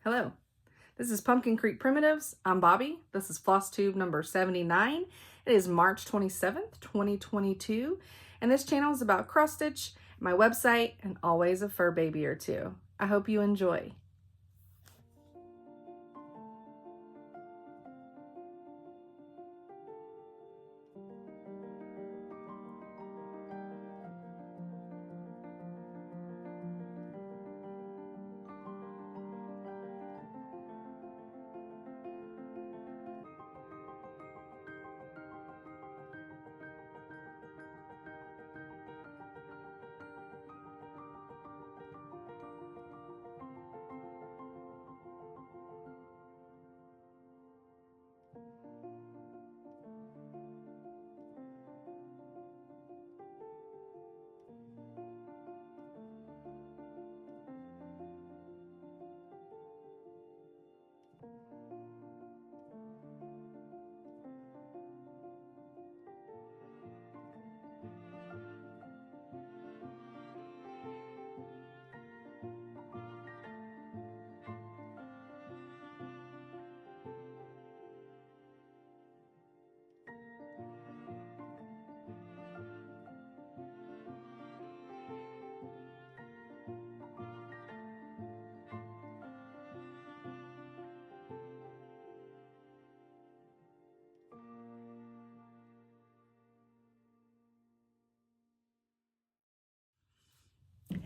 Hello, this is Pumpkin Creek Primitives. I'm Bobby. This is Flosstube number 79. It is March 27th, 2022, and this channel is about cross stitch, my website, and always a fur baby or two. I hope you enjoy.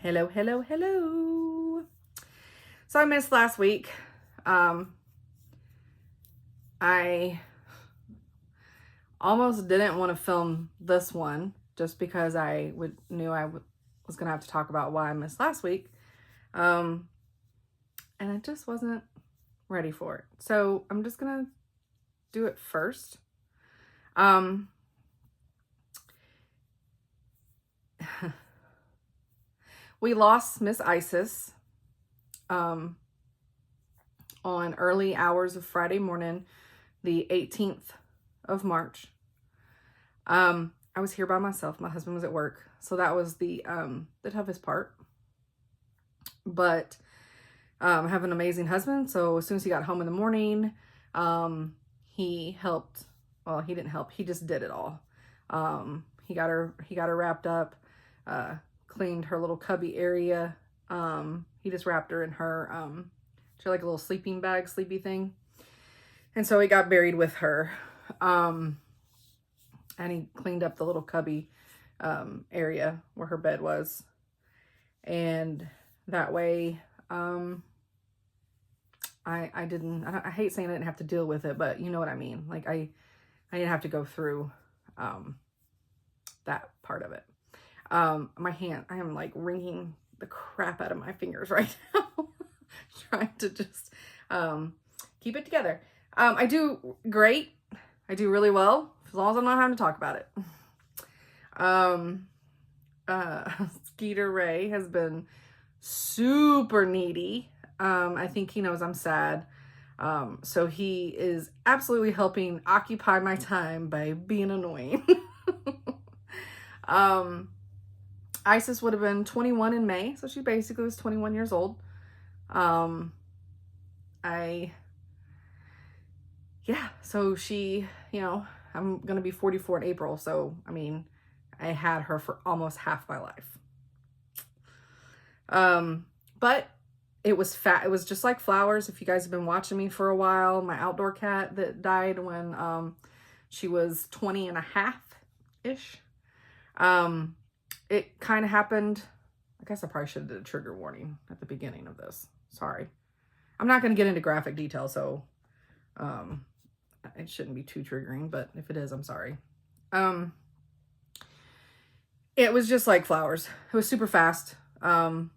Hello. So I missed last week. I almost didn't want to film this one just because I knew I was going to have to talk about why I missed last week. And I just wasn't ready for it. So I'm just going to do it first. We lost Miss Isis on early hours of Friday morning, the 18th of March. I was here by myself. My husband was at work. So that was the toughest part. But I have an amazing husband. So as soon as he got home in the morning, he helped. Well, he didn't help. He just did it all. He got her wrapped up, cleaned her little cubby area. He just wrapped her in her, she had like a little sleeping bag, sleepy thing. And so he got buried with her. And he cleaned up the little cubby, area where her bed was. And that way, I hate saying I didn't have to deal with it, but you know what I mean? Like I didn't have to go through, that part of it. My hand, I am like wringing the crap out of my fingers right now. Trying to just, keep it together. I do great. I do really well, as long as I'm not having to talk about it. Skeeter Ray has been super needy. I think he knows I'm sad. So he is absolutely helping occupy my time by being annoying. Isis would have been 21 in May, so she basically was 21 years old. So she, I'm gonna be 44 in April, so I mean, I had her for almost half my life. But it was it was just like Flowers. If you guys have been watching me for a while, my outdoor cat that died when she was 20 and a half-ish. It kind of happened. I guess I probably should have did a trigger warning at the beginning of this. Sorry. I'm not going to get into graphic detail, so it shouldn't be too triggering, but if it is, I'm sorry. It was just like Flowers. It was super fast. I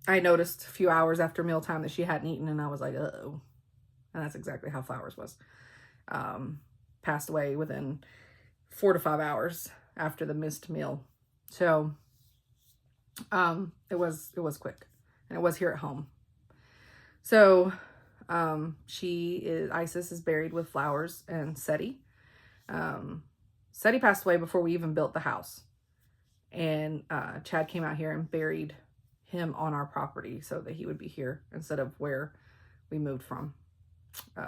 noticed a few hours after mealtime that she hadn't eaten, and I was like, uh-oh. And that's exactly how Flowers was. Passed away within 4 to 5 hours after the missed meal. So it was quick, and it was here at home. So Isis is buried with Flowers and Seti. Seti passed away before we even built the house, and Chad came out here and buried him on our property so that he would be here instead of where we moved from.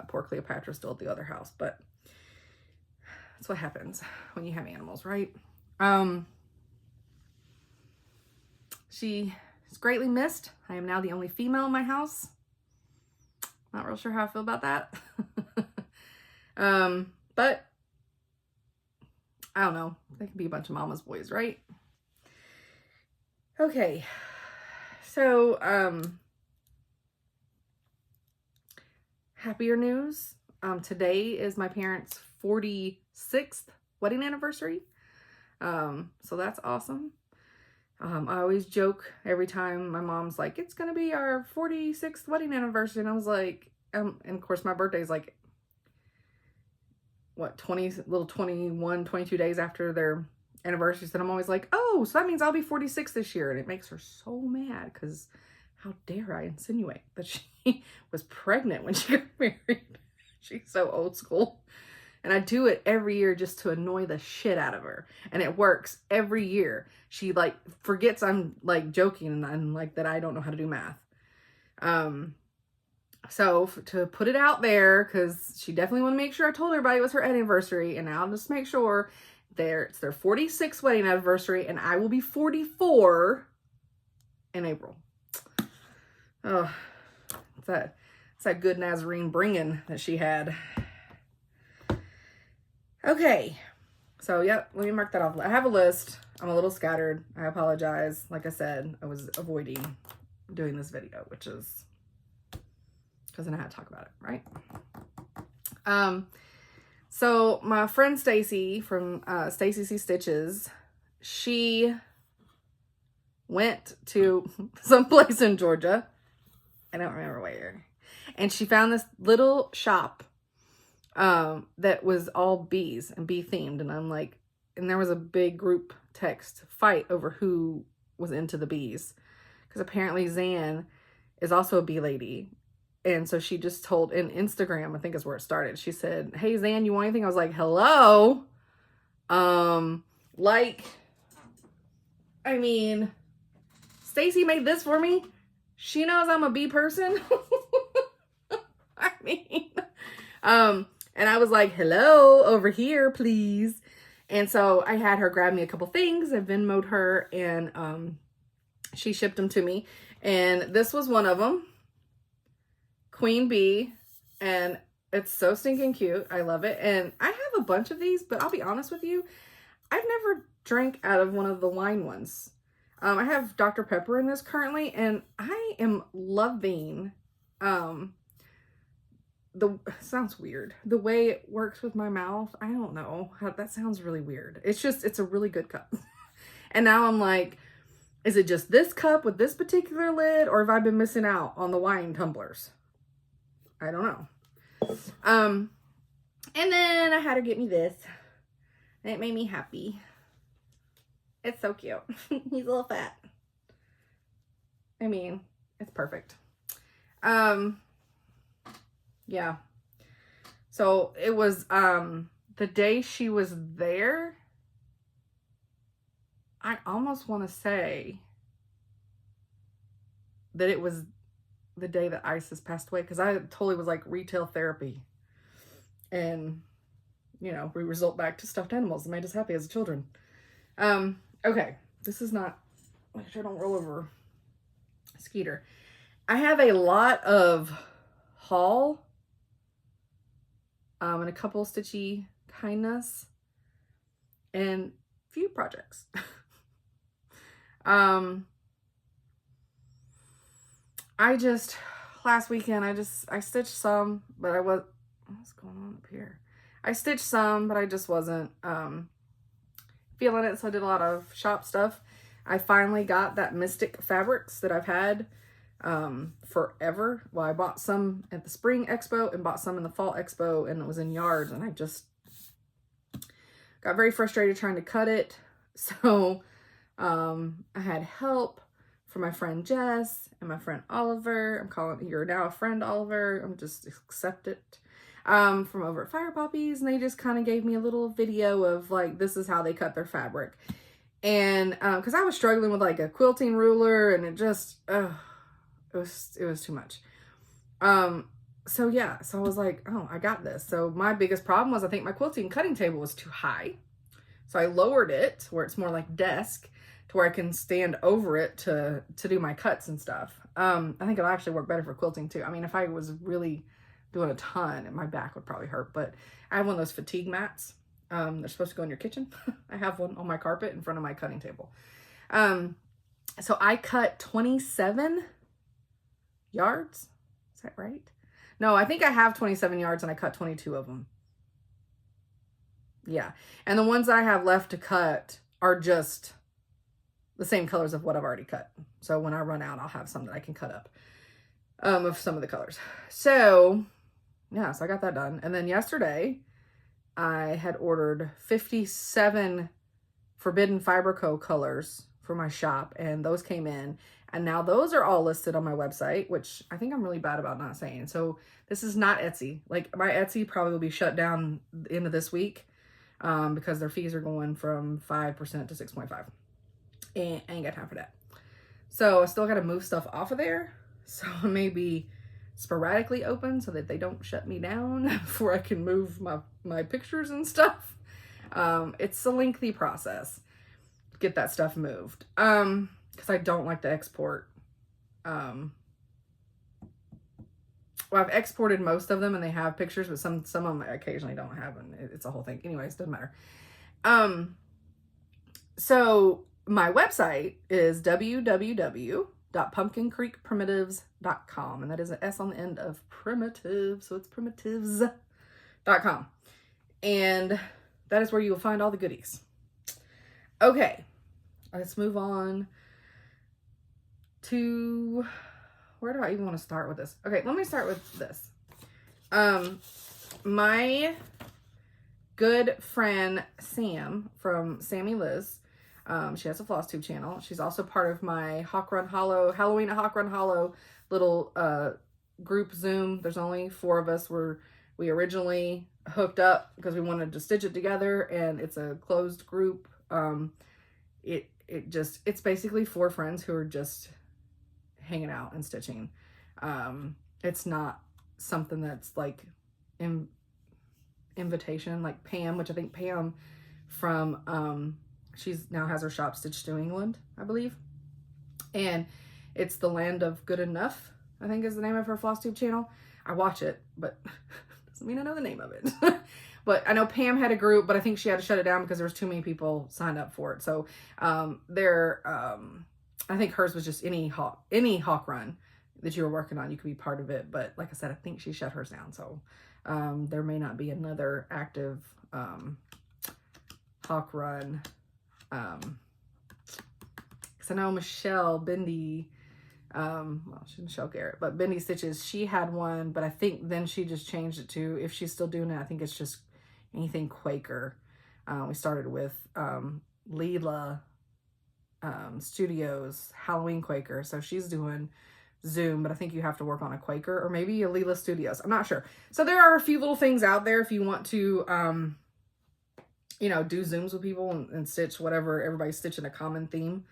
Poor Cleopatra's still at the other house, but that's what happens when you have animals, right? She is greatly missed. I am now the only female in my house. Not real sure how I feel about that. But I don't know. They can be a bunch of mama's boys, right? Okay. So, happier news. Today is my parents' 46th wedding anniversary. So that's awesome. I always joke every time my mom's like, it's going to be our 46th wedding anniversary. And I was like, and of course my birthday is like, what, 21, 22 days after their anniversary. So I'm always like, oh, so that means I'll be 46 this year. And it makes her so mad because how dare I insinuate that she was pregnant when she got married. She's so old school. And I do it every year just to annoy the shit out of her. And it works every year. She like forgets I'm like joking and I'm like that I don't know how to do math. So to put it out there, because she definitely wanted to make sure I told everybody it was her anniversary. And now I'll just make sure it's their 46th wedding anniversary. And I will be 44 in April. Oh, it's that good Nazarene bringing that she had. Okay, so yep, let me mark that off. I have a list. I'm a little scattered. I apologize. Like I said, I was avoiding doing this video, which is because then I had to talk about it, right? So my friend Stacy from Stacy Stitches, she went to some place in Georgia. I don't remember where. And she found this little shop that was all bees and bee themed. And I'm like, and there was a big group text fight over who was into the bees. Because apparently Zan is also a bee lady. And so she just told in Instagram, I think is where it started. She said, hey Zan, you want anything? I was like, hello? Like, I mean, Stacy made this for me. She knows I'm a bee person. I mean, and I was like, hello, over here, please. And so I had her grab me a couple things. I Venmo'd her and she shipped them to me. And this was one of them. Queen bee. And it's so stinking cute. I love it. And I have a bunch of these, but I'll be honest with you. I've never drank out of one of the wine ones. I have Dr. Pepper in this currently, and I am loving, sounds weird. The way it works with my mouth, I don't know. That sounds really weird. It's a really good cup. And now I'm like, is it just this cup with this particular lid, or have I been missing out on the wine tumblers? I don't know. And then I had her get me this, and it made me happy. It's so cute. He's a little fat. I mean, it's perfect. Yeah. So it was, the day she was there, I almost want to say that it was the day that Isis passed away, because I totally was like retail therapy. And, you know, we result back to stuffed animals that made us happy as children. Okay, this is not, make sure I don't roll over Skeeter. I have a lot of haul, and a couple stitchy kindness, and a few projects. Last weekend, I stitched some, but what's going on up here? I stitched some, but I just wasn't, feeling it, so I did a lot of shop stuff. I finally got that Mystic fabrics that I've had forever. Well, I bought some at the Spring Expo and bought some in the Fall Expo, and it was in yards, and I just got very frustrated trying to cut it. So I had help from my friend Jess and my friend Oliver. I'm calling, you're now a friend, Oliver. I'm just accept it. From over at Fire Poppies, and they just kind of gave me a little video of like, this is how they cut their fabric. And because I was struggling with like a quilting ruler, and it just it was too much. So yeah, so I was like, oh, I got this. So my biggest problem was I think my quilting cutting table was too high. So I lowered it where it's more like desk, to where I can stand over it to do my cuts and stuff. I think it'll actually work better for quilting too. I mean, if I was really doing a ton, my back would probably hurt, but I have one of those fatigue mats. They're supposed to go in your kitchen. I have one on my carpet in front of my cutting table. So I cut 27 yards. Is that right? No, I think I have 27 yards and I cut 22 of them. Yeah. And the ones that I have left to cut are just the same colors of what I've already cut. So when I run out, I'll have some that I can cut up of some of the colors. So yeah, so I got that done. And then yesterday I had ordered 57 Forbidden Fiber Co. colors for my shop, and those came in. And now those are all listed on my website, which I think I'm really bad about not saying. So this is not Etsy. Like, my Etsy probably will be shut down the end of this week because their fees are going from 5% to 6.5. And I ain't got time for that. So I still got to move stuff off of there. So I may be sporadically open so that they don't shut me down before I can move my pictures and stuff. It's a lengthy process to get that stuff moved. Because I don't like to export. Well, I've exported most of them and they have pictures, but some of them I occasionally don't have, and it's a whole thing. Anyways, doesn't matter. So my website is www.pumpkincreekprimitives.com, and that is an S on the end of primitive, so it's primitives.com. And that is where you will find all the goodies. Okay, let's move on to, where do I even want to start with this? Okay, let me start with this. My good friend Sam from Sammy Liz, she has a Flosstube channel. She's also part of my Halloween at Hawk Run Hollow little group Zoom. There's only 4 of us. We originally hooked up because we wanted to stitch it together, and it's a closed group. It's basically 4 friends who are just hanging out and stitching. It's not something that's like invitation, like Pam, which I think Pam from she's now has her shop Stitch to England, I believe, and it's the Land of Good Enough, I think is the name of her Flosstube channel. I watch it, but doesn't mean I know the name of it. But I know Pam had a group, but I think she had to shut it down because there was too many people signed up for it. So I think hers was just any hawk run that you were working on, you could be part of it. But like I said, I think she shut hers down. So there may not be another active hawk run. Because I know Michelle Bendy, well, she's Michelle Garrett, but Bendy Stitches, she had one, but I think then she just changed it to, if she's still doing it, I think it's just anything Quaker. We started with Leela Studios Halloween Quaker, so she's doing Zoom, but I think you have to work on a Quaker, or maybe a Leela Studios, I'm not sure. So there are a few little things out there if you want to you know, do Zooms with people and stitch whatever, everybody's stitching a common theme.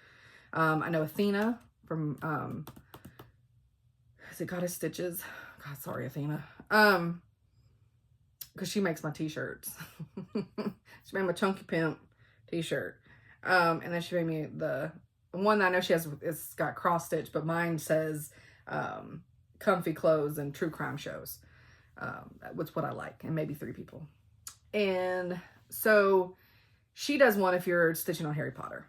I know Athena from is it Goddess Stitches? God, sorry, Athena. Because she makes my t-shirts. She made my Chunky Pimp t-shirt. And then she made me the one that I know she has, it's got cross stitch, but mine says comfy clothes and true crime shows. That's what I like, and maybe 3 people. And so she does one if you're stitching on Harry Potter.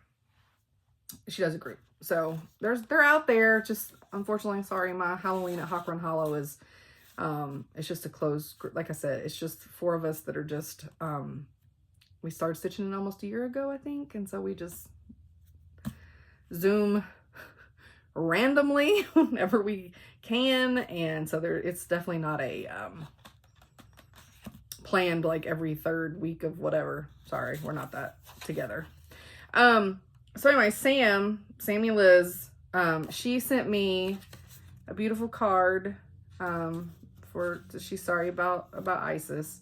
She does a group. So they're out there. Just unfortunately, sorry, my Halloween at Hawk Run Hollow is it's just a closed group. Like I said, it's just 4 of us that are just we started stitching it almost a year ago, I think, and so we just Zoom randomly whenever we can, and so it's definitely not a planned like every 3rd week of whatever. Sorry, we're not that together. So anyway, Sammy Liz, she sent me a beautiful card she's sorry about Isis,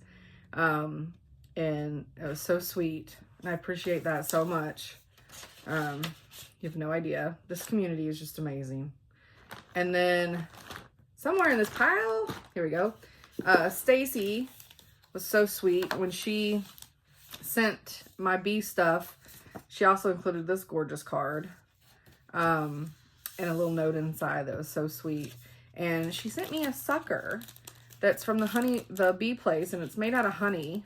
and it was so sweet, and I appreciate that so much. You have no idea. This community is just amazing. And then somewhere in this pile, here we go. Stacy was so sweet. When she sent my bee stuff, she also included this gorgeous card. And a little note inside that was so sweet. And she sent me a sucker that's from the bee place, and it's made out of honey.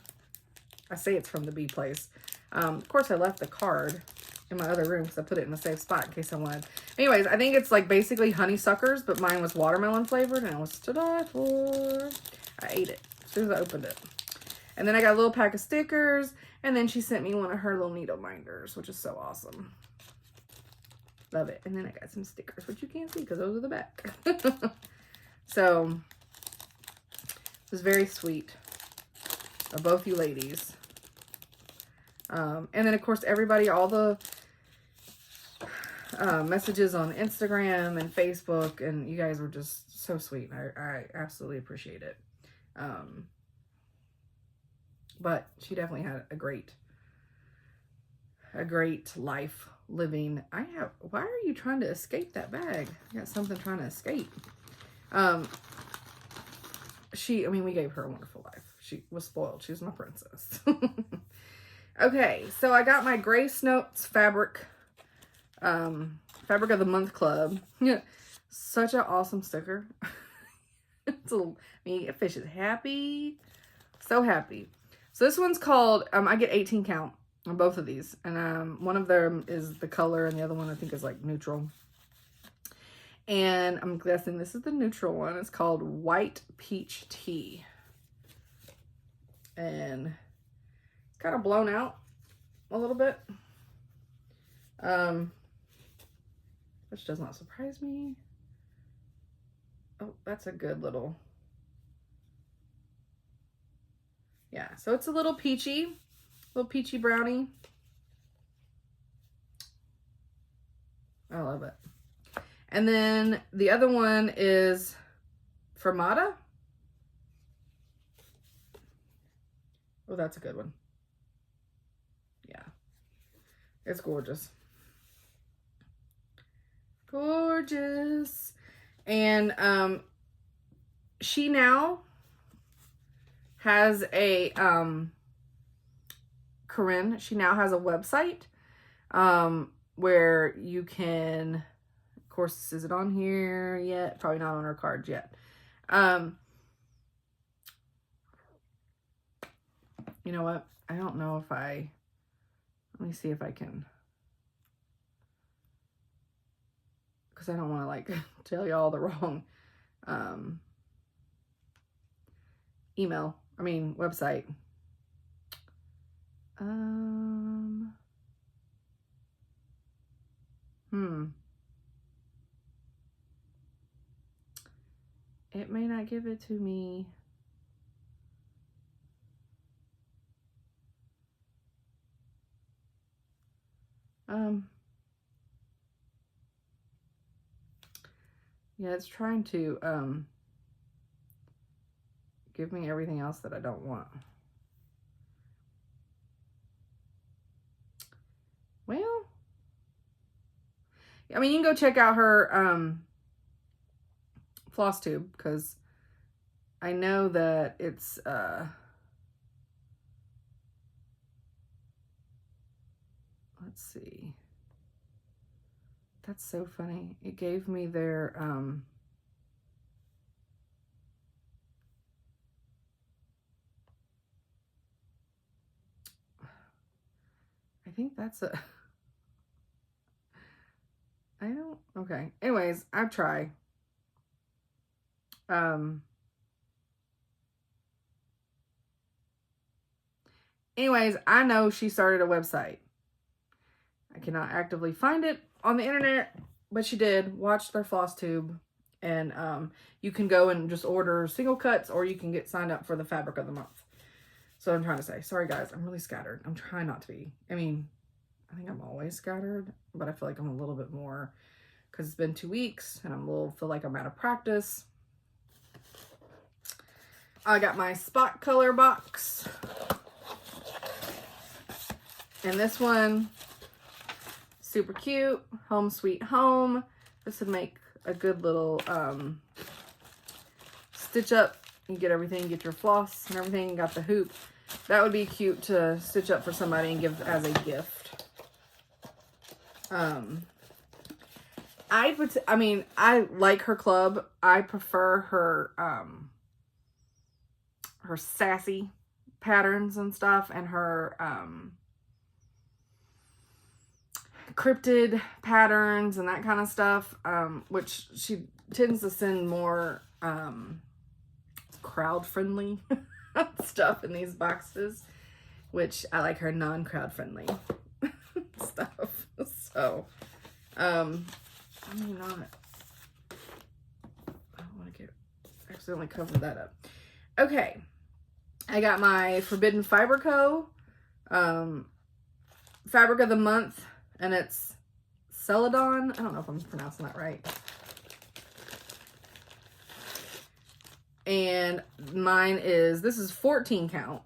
I say it's from the bee place. Of course, I left the card in my other room because I put it in a safe spot in case I wanted. Anyways, I think it's like basically honeysuckers, but mine was watermelon flavored, and it was to die for. I ate it as soon as I opened it. And then I got a little pack of stickers, and then she sent me one of her little needle minders, which is so awesome. Love it. And then I got some stickers, which you can't see because those are the back. So, it was very sweet of both you ladies. And then, of course, everybody, all the messages on Instagram and Facebook, and you guys were just so sweet. I absolutely appreciate it. But she definitely had a great life living. Why are you trying to escape that bag? I got something trying to escape. We gave her a wonderful life. She was spoiled. She was my princess. Okay, so I got my Grace Notes Fabric of the Month Club. Such an awesome sticker. Me, fish is happy. So happy. So this one's called, I get 18 count on both of these. And one of them is the color, and the other one I think is like neutral. And I'm guessing this is the neutral one. It's called White Peach Tea. And it's kind of blown out a little bit. Which does not surprise me. Oh, that's a good little. Yeah, so it's a little peachy brownie. I love it. And then the other one is Fermata. Oh, that's a good one. Yeah, it's gorgeous. Gorgeous. And she now has a Corinne, she now has a website where you can, of course, is it on here yet? Probably not on her cards yet. You know what? I don't know if let me see if I can, because I don't want to like tell y'all the wrong website. It may not give it to me. Yeah, it's trying to give me everything else that I don't want. Well, I mean, you can go check out her Flosstube, because I know that it's let's see. That's so funny. It gave me their I think that's okay. Anyways, I've tried. Anyways, I know she started a website. I cannot actively find it on the internet, but she did. Watch their Flosstube, and you can go and just order single cuts, or you can get signed up for the Fabric of the Month. So I'm trying to say, sorry guys, I'm really scattered. I'm trying not to be. I mean, I think I'm always scattered, but I feel like I'm a little bit more because it's been 2 weeks and feel like I'm out of practice. I got my spot color box. And this one, Super cute. Home Sweet Home. This would make a good little stitch up. You get everything, get your floss and everything, you got the hoop. That would be cute to stitch up for somebody and give as a gift. I mean, I like her club. I prefer her her sassy patterns and stuff, and her cryptid patterns and that kind of stuff, which she tends to send more crowd friendly stuff in these boxes, which I like her non-crowd friendly stuff. So I mean, not, I don't want to get accidentally cover that up. Okay, I got my Forbidden Fiber Co. Fabric of the Month, and it's Celadon. I don't know if I'm pronouncing that right. And mine is, this is 14 count.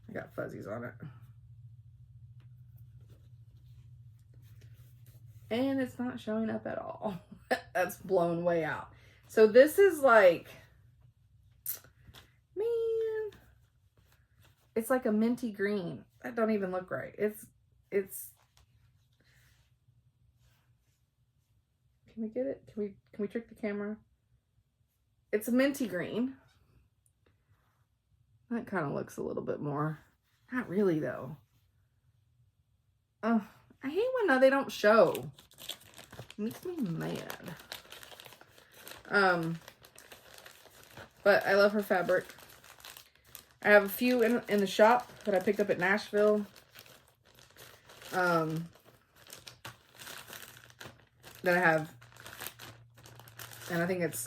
I got fuzzies on it. And it's not showing up at all. That's blown way out. So this is like, man, it's like a minty green. That don't even look right. It's, can we get it? Can we trick the camera? It's a minty green. That kind of looks a little bit more, not really though. Oh, I hate when they don't show. It makes me mad. But I love her fabric. I have a few in the shop that I picked up at Nashville. That I have, and I think it's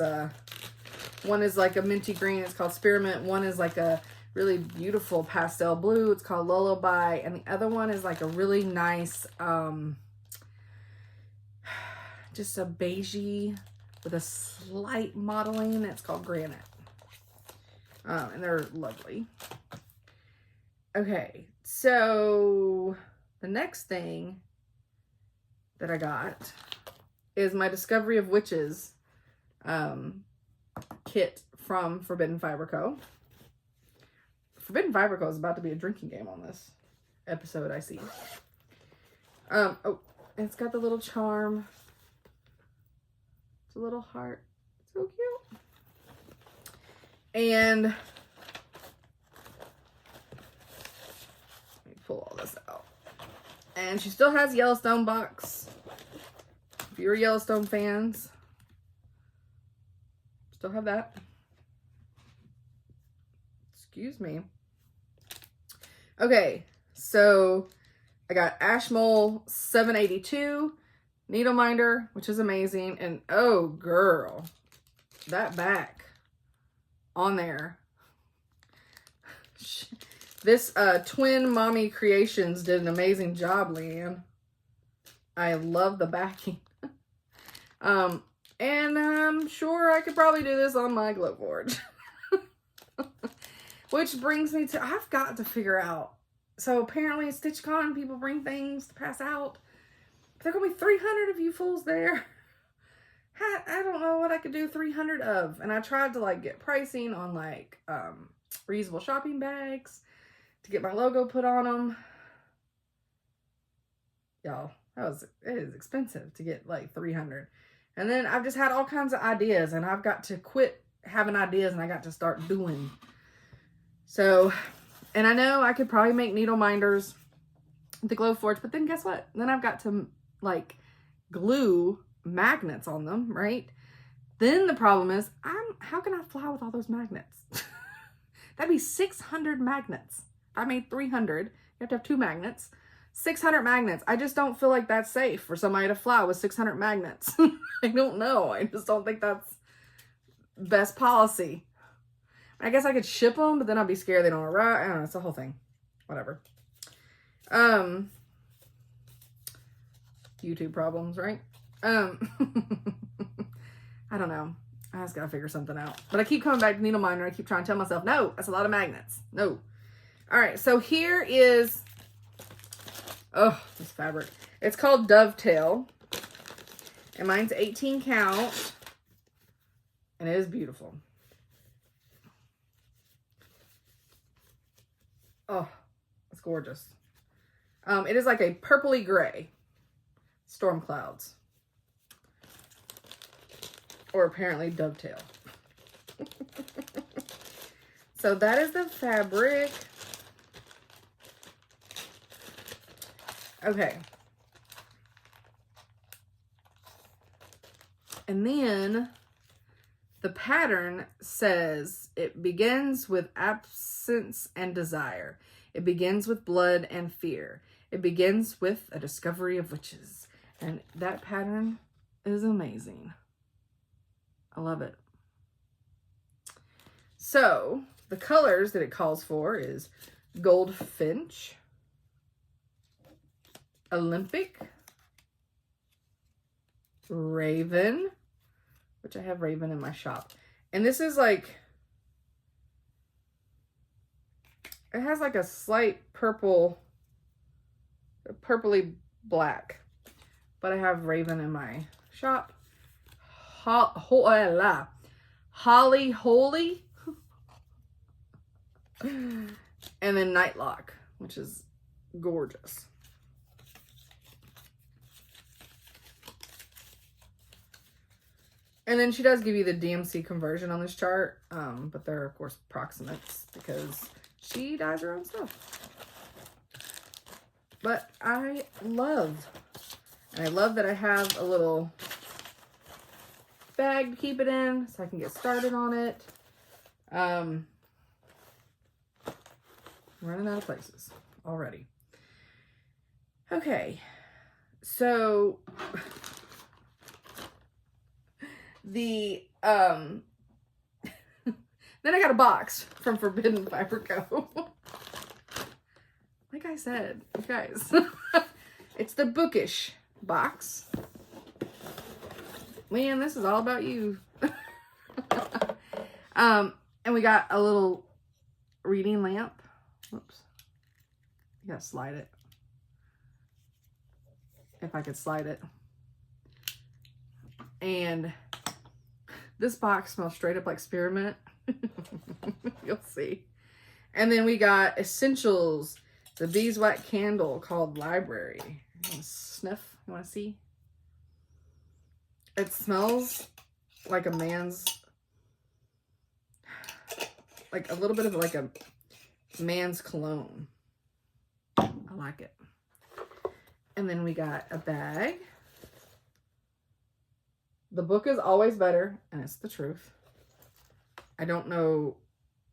one is like a minty green, it's called Spearmint. One is like a really beautiful pastel blue, it's called Lullaby, and the other one is like a really nice just a beigey with a slight modeling. It's called Granite. And they're lovely. Okay, so the next thing that I got is my Discovery of Witches kit from Forbidden Fiber Co. Forbidden Fiber Co. is about to be a drinking game on this episode, I see. Oh, and it's got the little charm. It's a little heart. So cute. And let me pull all this out. And she still has Yellowstone box. If you're Yellowstone fans, still have that. Excuse me. Okay, so I got Ashmole 782 needle minder, which is amazing. And oh girl, that back on there. This Twin Mommy Creations did an amazing job, Leanne. I love the backing. And I'm sure I could probably do this on my glow forge. Which brings me to, I've got to figure out. So apparently at StitchCon, people bring things to pass out. There are going to be 300 of you fools there. I don't know what I could do 300 of. And I tried to like get pricing on like reusable shopping bags to get my logo put on them. Y'all, it is expensive to get like 300. And then I've just had all kinds of ideas, and I've got to quit having ideas and I got to start doing. So, and I know I could probably make needle minders with the glow forge, but then guess what? Then I've got to like glue magnets on them, right? Then the problem is, how can I fly with all those magnets? That'd be 600 magnets. I made 300. You have to have 2 magnets. 600 magnets. I just don't feel like that's safe for somebody to fly with 600 magnets. I don't know. I just don't think that's best policy. I guess I could ship them, but then I'd be scared they don't arrive. I don't know. It's the whole thing. Whatever. YouTube problems, right? I don't know. I just gotta figure something out. But I keep coming back to needle minder. I keep trying to tell myself, no, that's a lot of magnets. No. All right, so here is, oh, this fabric. It's called Dovetail. And mine's 18 count. And it is beautiful. Oh, it's gorgeous. It is like a purpley gray. Storm clouds. Or apparently dovetail. So that is the fabric. Okay. And then the pattern says it begins with absence and desire. It begins with blood and fear. It begins with a discovery of witches. And that pattern is amazing. I love it. So the colors that it calls for is Goldfinch, Olympic, Raven, which I have Raven in my shop. And this is like, it has like a slight purple, purpley black. But I have Raven in my shop. Holly Holy. And then Nightlock, which is gorgeous. And then she does give you the DMC conversion on this chart. But they're, of course, approximates because she dyes her own stuff. But I love, and I love that I have a little bag to keep it in so I can get started on it. Running out of places already. Okay, so the then I got a box from Forbidden Fiber Co. Like I said, you guys, it's the Bookish Box. Man, this is all about you. And we got a little reading lamp. Whoops. You gotta slide it. If I could slide it. And this box smells straight up like spearmint. You'll see. And then we got essentials. The beeswax candle called Library. You wanna sniff? You wanna see? It smells like a man's, like a little bit of like a man's cologne. I like it. And then we got a bag. The book is always better, and it's the truth. I don't know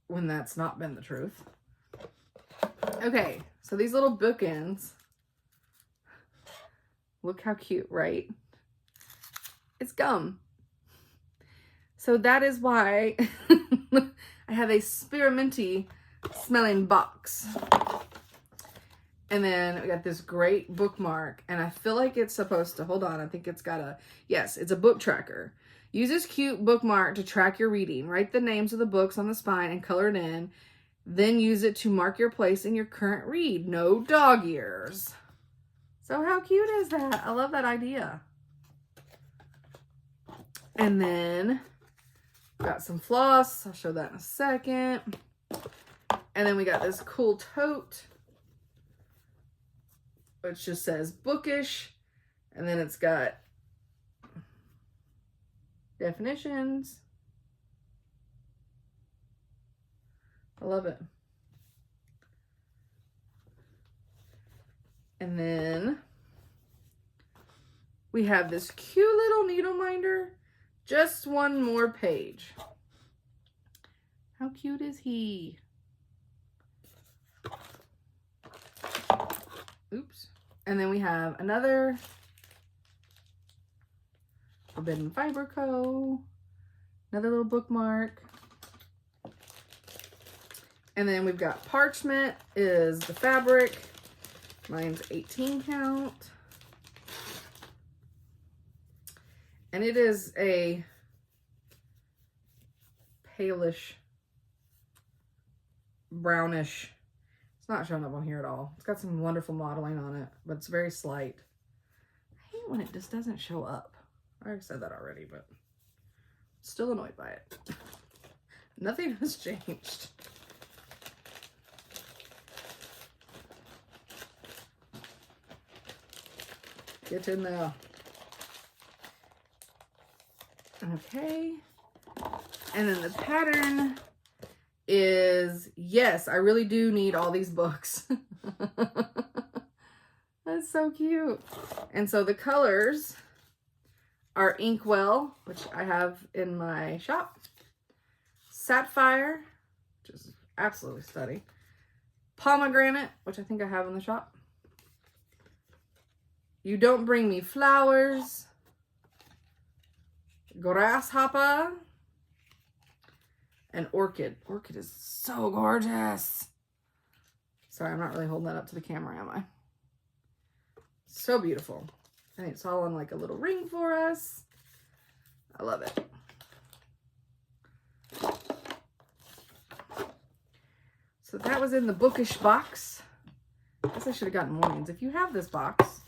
when that's not been the truth. Okay, so these little bookends. Look how cute, right? It's gum. So that is why I have a spearminty smelling box. And then we got this great bookmark, and I feel like it's supposed to, hold on, I think it's got a, yes, it's a book tracker. Use this cute bookmark to track your reading. Write the names of the books on the spine and color it in. Then use it to mark your place in your current read. No dog ears. So how cute is that? I love that idea. And then got some floss. I'll show that in a second. And then we got this cool tote, which just says Bookish. And then it's got definitions. I love it. And then we have this cute little needle minder. Just one more page. How cute is he? Oops. And then we have another Forbidden Fiber Co. Another little bookmark. And then we've got parchment is the fabric. Mine's 18 count. And it is a palish, brownish It's not showing up on here at all. It's got some wonderful modeling on it, but it's very slight. I hate when it just doesn't show up. I already said that already, but still annoyed by it. Nothing has changed. Get in there. Okay. And then the pattern is, yes, I really do need all these books. That's so cute. And so the colors are Inkwell, which I have in my shop. Sapphire, which is absolutely stunning. Pomegranate, which I think I have in the shop. You Don't Bring Me Flowers. Grasshopper. And Orchid. Orchid is so gorgeous. Sorry, I'm not really holding that up to the camera, am I? So beautiful. And it's all in like a little ring for us. I love it. So that was in the Bookish Box. I guess I should have gotten warnings. If you have this box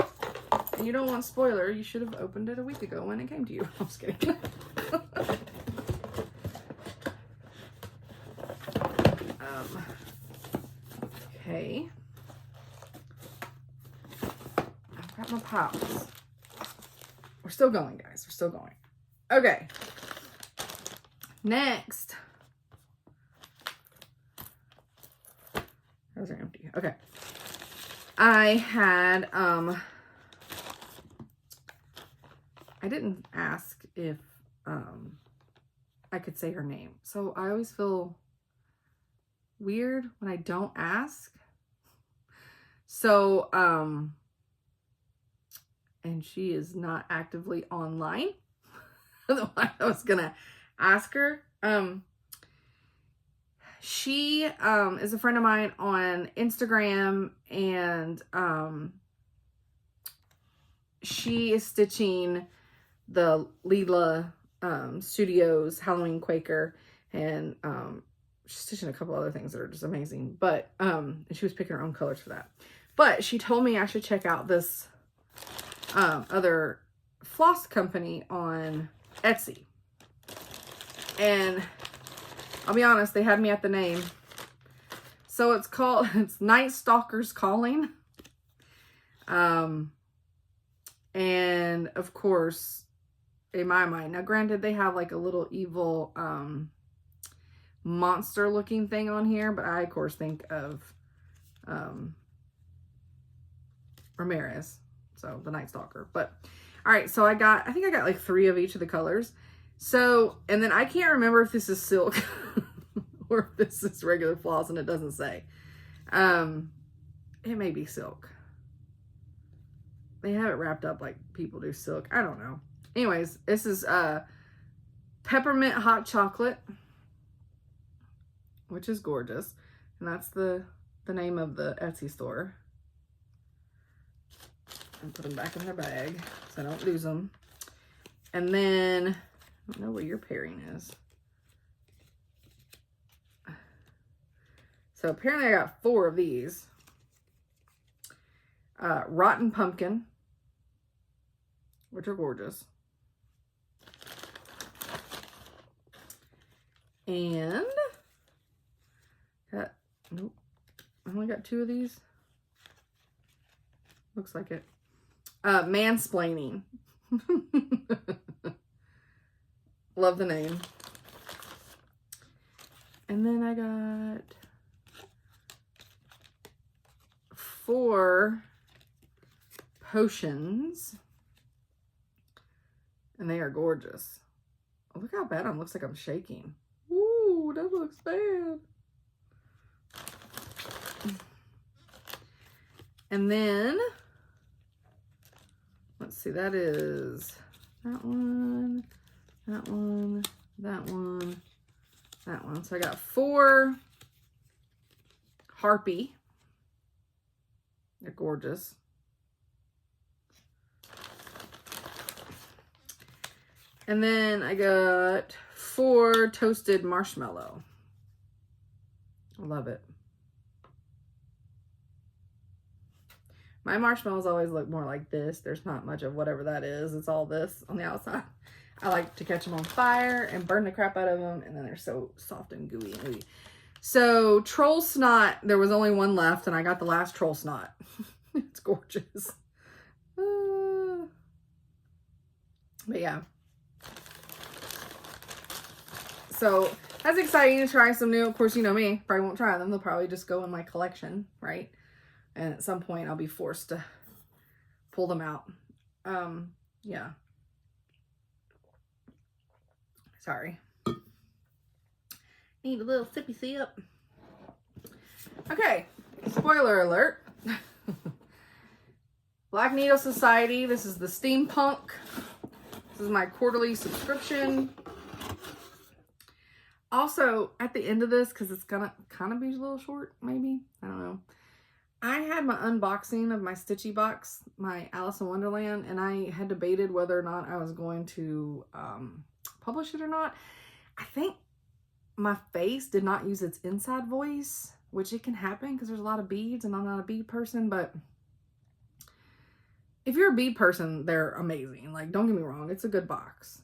and you don't want spoiler, you should have opened it a week ago when it came to you. I'm just kidding. Okay. I've got my pops. We're still going, guys. We're still going. Okay. Next. Those are empty. Okay. I had, I didn't ask if, I could say her name. So I always feel weird when I don't ask. So, and she is not actively online. Otherwise I was gonna ask her. She is a friend of mine on Instagram, and she is stitching the Leela Studios Halloween Quaker, and she's stitching a couple other things that are just amazing. But and she was picking her own colors for that. But she told me I should check out this other floss company on Etsy. And I'll be honest, they had me at the name. So it's Night Stalker's Calling. And of course, in my mind, now granted, they have like a little evil monster looking thing on here, but I of course think of Ramirez, so the Night Stalker. But all right, so I think I got like 3 of each of the colors. So, and then I can't remember if this is silk or if this is regular floss, and it doesn't say. It may be silk. They have it wrapped up like people do silk. I don't know. Anyways, this is Peppermint Hot Chocolate, which is gorgeous. And that's the name of the Etsy store. And put them back in their bag so I don't lose them. And then, I don't know where your pairing is. So apparently I got 4 of these. Rotten Pumpkin, which are gorgeous. And nope, I only got 2 of these. Looks like it. Mansplaining. Love the name. And then I got 4 potions. And they are gorgeous. Oh, look how bad I'm. Looks like I'm shaking. Ooh, that looks bad. And then, let's see, that is that one, that one, that one, that one. So I got 4 Harpy. They're gorgeous. And then I got 4 Toasted Marshmallow. I love it. My marshmallows always look more like this. There's not much of whatever that is. It's all this on the outside. I like to catch them on fire and burn the crap out of them, and then they're so soft and gooey and ooey. So troll snot, there was only one left, and I got the last troll snot. It's gorgeous. But yeah. So that's exciting to try some new. Of course, you know me, probably won't try them. They'll probably just go in my collection, right? And at some point I'll be forced to pull them out. Yeah. Sorry. Need a little sippy sip. Okay. Spoiler alert. Black Needle Society. This is the steampunk. This is my quarterly subscription. Also, at the end of this, because it's gonna kind of be a little short, maybe. I don't know. I had my unboxing of my Stitchy box, my Alice in Wonderland, and I had debated whether or not I was going to publish it or not. I think my face did not use its inside voice, which it can happen because there's a lot of beads and I'm not a bead person, but if you're a bead person, they're amazing. Like, don't get me wrong, it's a good box.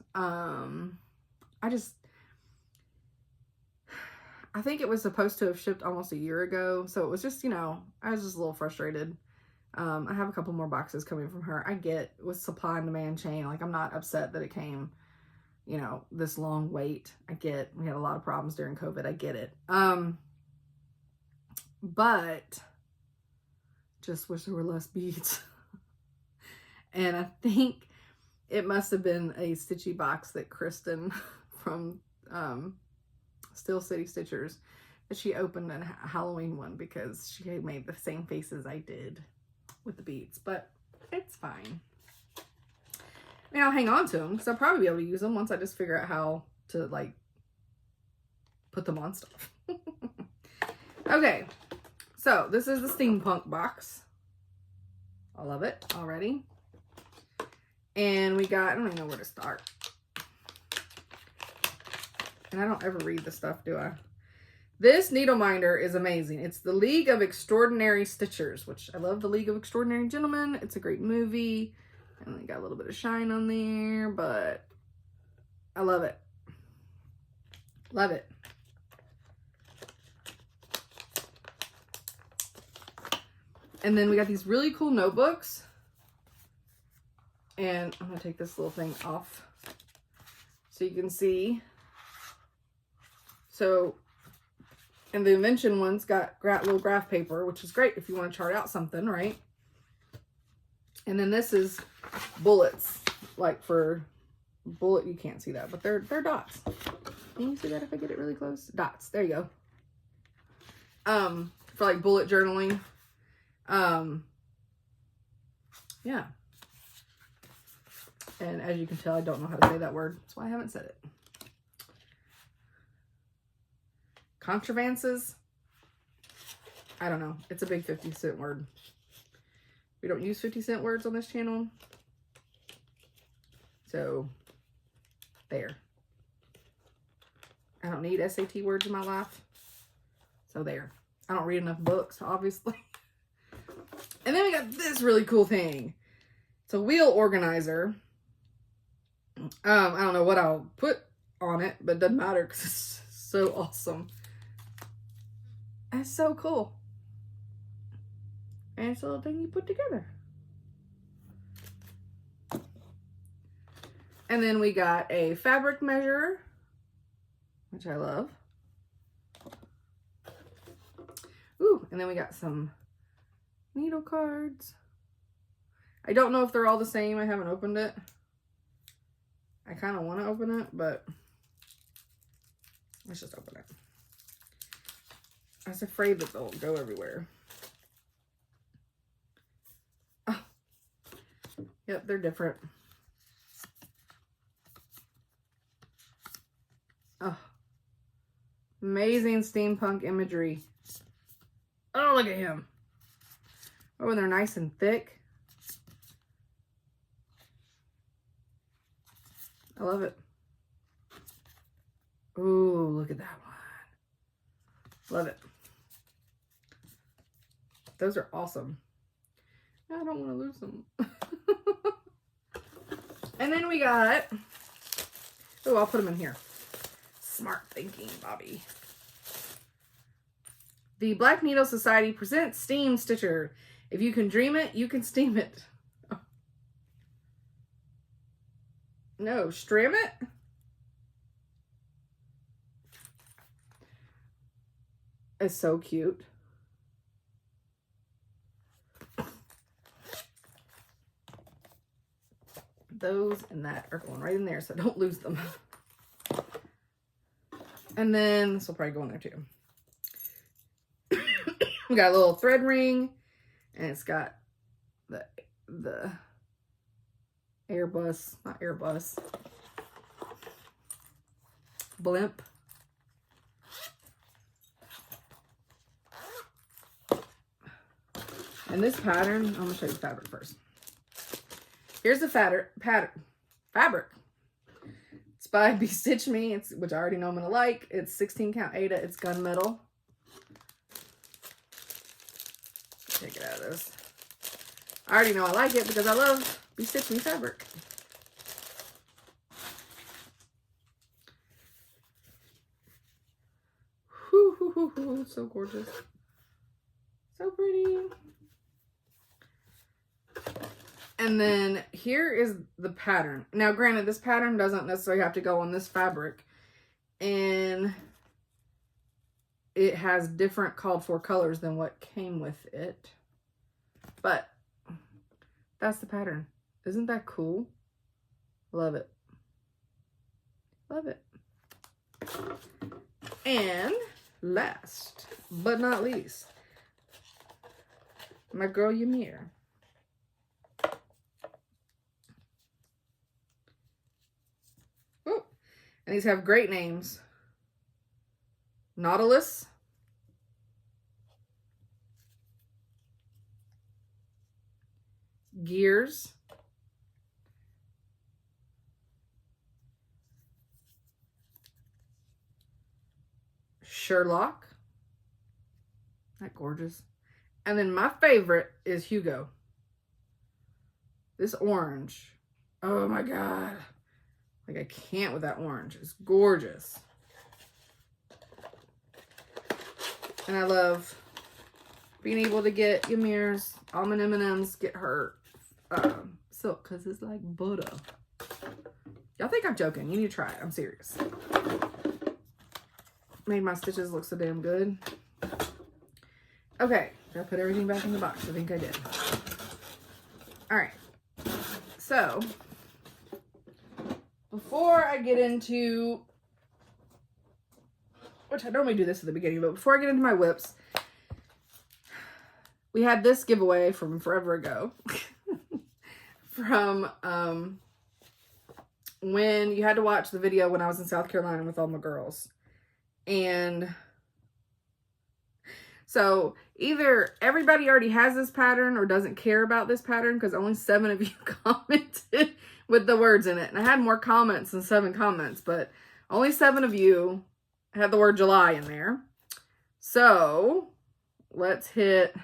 I think it was supposed to have shipped almost a year ago. So it was just, you know, I was just a little frustrated. I have a couple more boxes coming from her. I get with supply and demand chain. Like, I'm not upset that it came, you know, this long wait. I get, we had a lot of problems during COVID. I get it. But just wish there were less beads. And I think it must have been a Stitchy box that Kristen from, Still City Stitchers, that she opened a Halloween one because she had made the same faces I did with the beads, but it's fine. I mean, I'll hang on to them because I'll probably be able to use them once I just figure out how to, like, put them on stuff. Okay, so this is the steampunk box. I love it already. And we got, I don't even know where to start. And I don't ever read the stuff, do I? This needle minder is amazing. It's the League of Extraordinary Stitchers, which I love the League of Extraordinary Gentlemen. It's a great movie. And we got a little bit of shine on there, but I love it. Love it. And then we got these really cool notebooks. And I'm going to take this little thing off so you can see. So, and the invention one's got little graph paper, which is great if you want to chart out something, right? And then this is bullets, like for bullet, you can't see that, but they're dots. Can you see that if I get it really close? Dots, there you go. For like bullet journaling. Yeah. And as you can tell, I don't know how to say that word. That's why I haven't said it. Contrivances. I don't know. It's a big 50-cent word. We don't use 50-cent words on this channel. So, there. I don't need SAT words in my life. So, there. I don't read enough books, obviously. And then we got this really cool thing. It's a wheel organizer. I don't know what I'll put on it, but it doesn't matter because it's so awesome. That's so cool. And it's a little thing you put together. And then we got a fabric measure, which I love. Ooh, and then we got some needle cards. I don't know if they're all the same. I haven't opened it. I kind of want to open it, but let's just open it. I was afraid that they'll go everywhere. Oh. Yep, they're different. Oh. Amazing steampunk imagery. Oh, look at him. Oh, and they're nice and thick. I love it. Ooh, look at that one. Love it. Those are awesome. I don't want to lose them. And then we got, oh, I'll put them in here. Smart thinking, Bobby. The Black Needle Society presents Steam Stitcher. If you can dream it, you can steam it. Oh. No, stream it? It's so cute. Those and that are going right in there, so don't lose them. And then this will probably go in there too. We got a little thread ring, and it's got the Airbus, not Airbus, blimp. And this pattern, I'm gonna show you the fabric first. Here's the fabric. It's by Be Stitch Me, which I already know I'm gonna like. It's 16 count Aida. It's gunmetal. Take it out of this. I already know I like it because I love Be Stitch Me fabric. Whoo, hoo, hoo, hoo. So gorgeous. So pretty. And then here is the pattern. Now, granted, this pattern doesn't necessarily have to go on this fabric. And it has different called for colors than what came with it. But that's the pattern. Isn't that cool? Love it. Love it. And last but not least, my girl Ymir. Oh, and these have great names. Nautilus. Gears. Sherlock. Isn't that gorgeous? And then my favorite is Hugo. This orange. Oh my God. Like I can't with that orange. It's gorgeous. And I love being able to get Ymir's almond M&Ms, get her silk, because it's like butter. Y'all think I'm joking. You need to try it. I'm serious. Made my stitches look so damn good. Okay. Did I put everything back in the box? I think I did. Alright. So, before I get into, which I normally do this at the beginning, but before I get into my whips, we had this giveaway from forever ago. From when you had to watch the video when I was in South Carolina with all my girls. And so either everybody already has this pattern or doesn't care about this pattern, because only 7 of you commented with the words in it. And I had more comments than 7 comments, but only 7 of you had the word July in there. So let's hit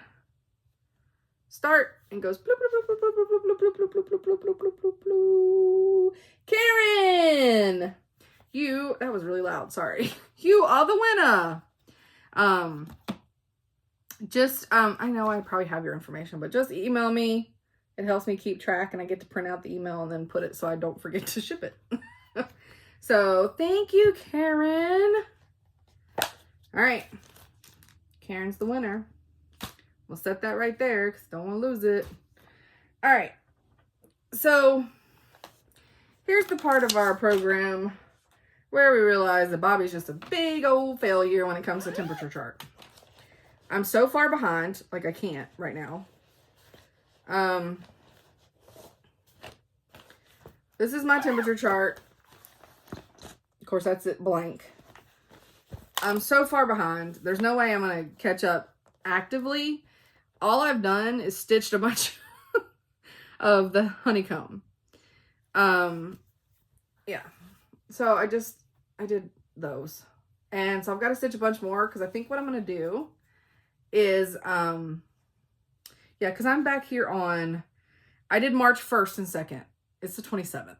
start, and goes bloop, bloop, bloop, bloop, bloop, bloop, bloop, bloop, bloop, bloop, bloop, bloop, bloop, bloop, bloop. Karen, you, that was really loud, sorry. You are the winner. I know I probably have your information, but just email me. It helps me keep track, and I get to print out the email and then put it so I don't forget to ship it. So thank you, Karen. All right, Karen's the winner. We'll set that right there because don't want to lose it. All right, so here's the part of our program where we realize that Bobby's just a big old failure when it comes to temperature chart. I'm so far behind, like I can't right now. This is my temperature chart. Of course, that's it blank. I'm so far behind. There's no way I'm going to catch up actively. All I've done is stitched a bunch of the honeycomb. Yeah. So I did those. And so I've got to stitch a bunch more, because I think what I'm going to do is, yeah, Yeah, because I'm back here on, I did March 1st and 2nd. It's the 27th.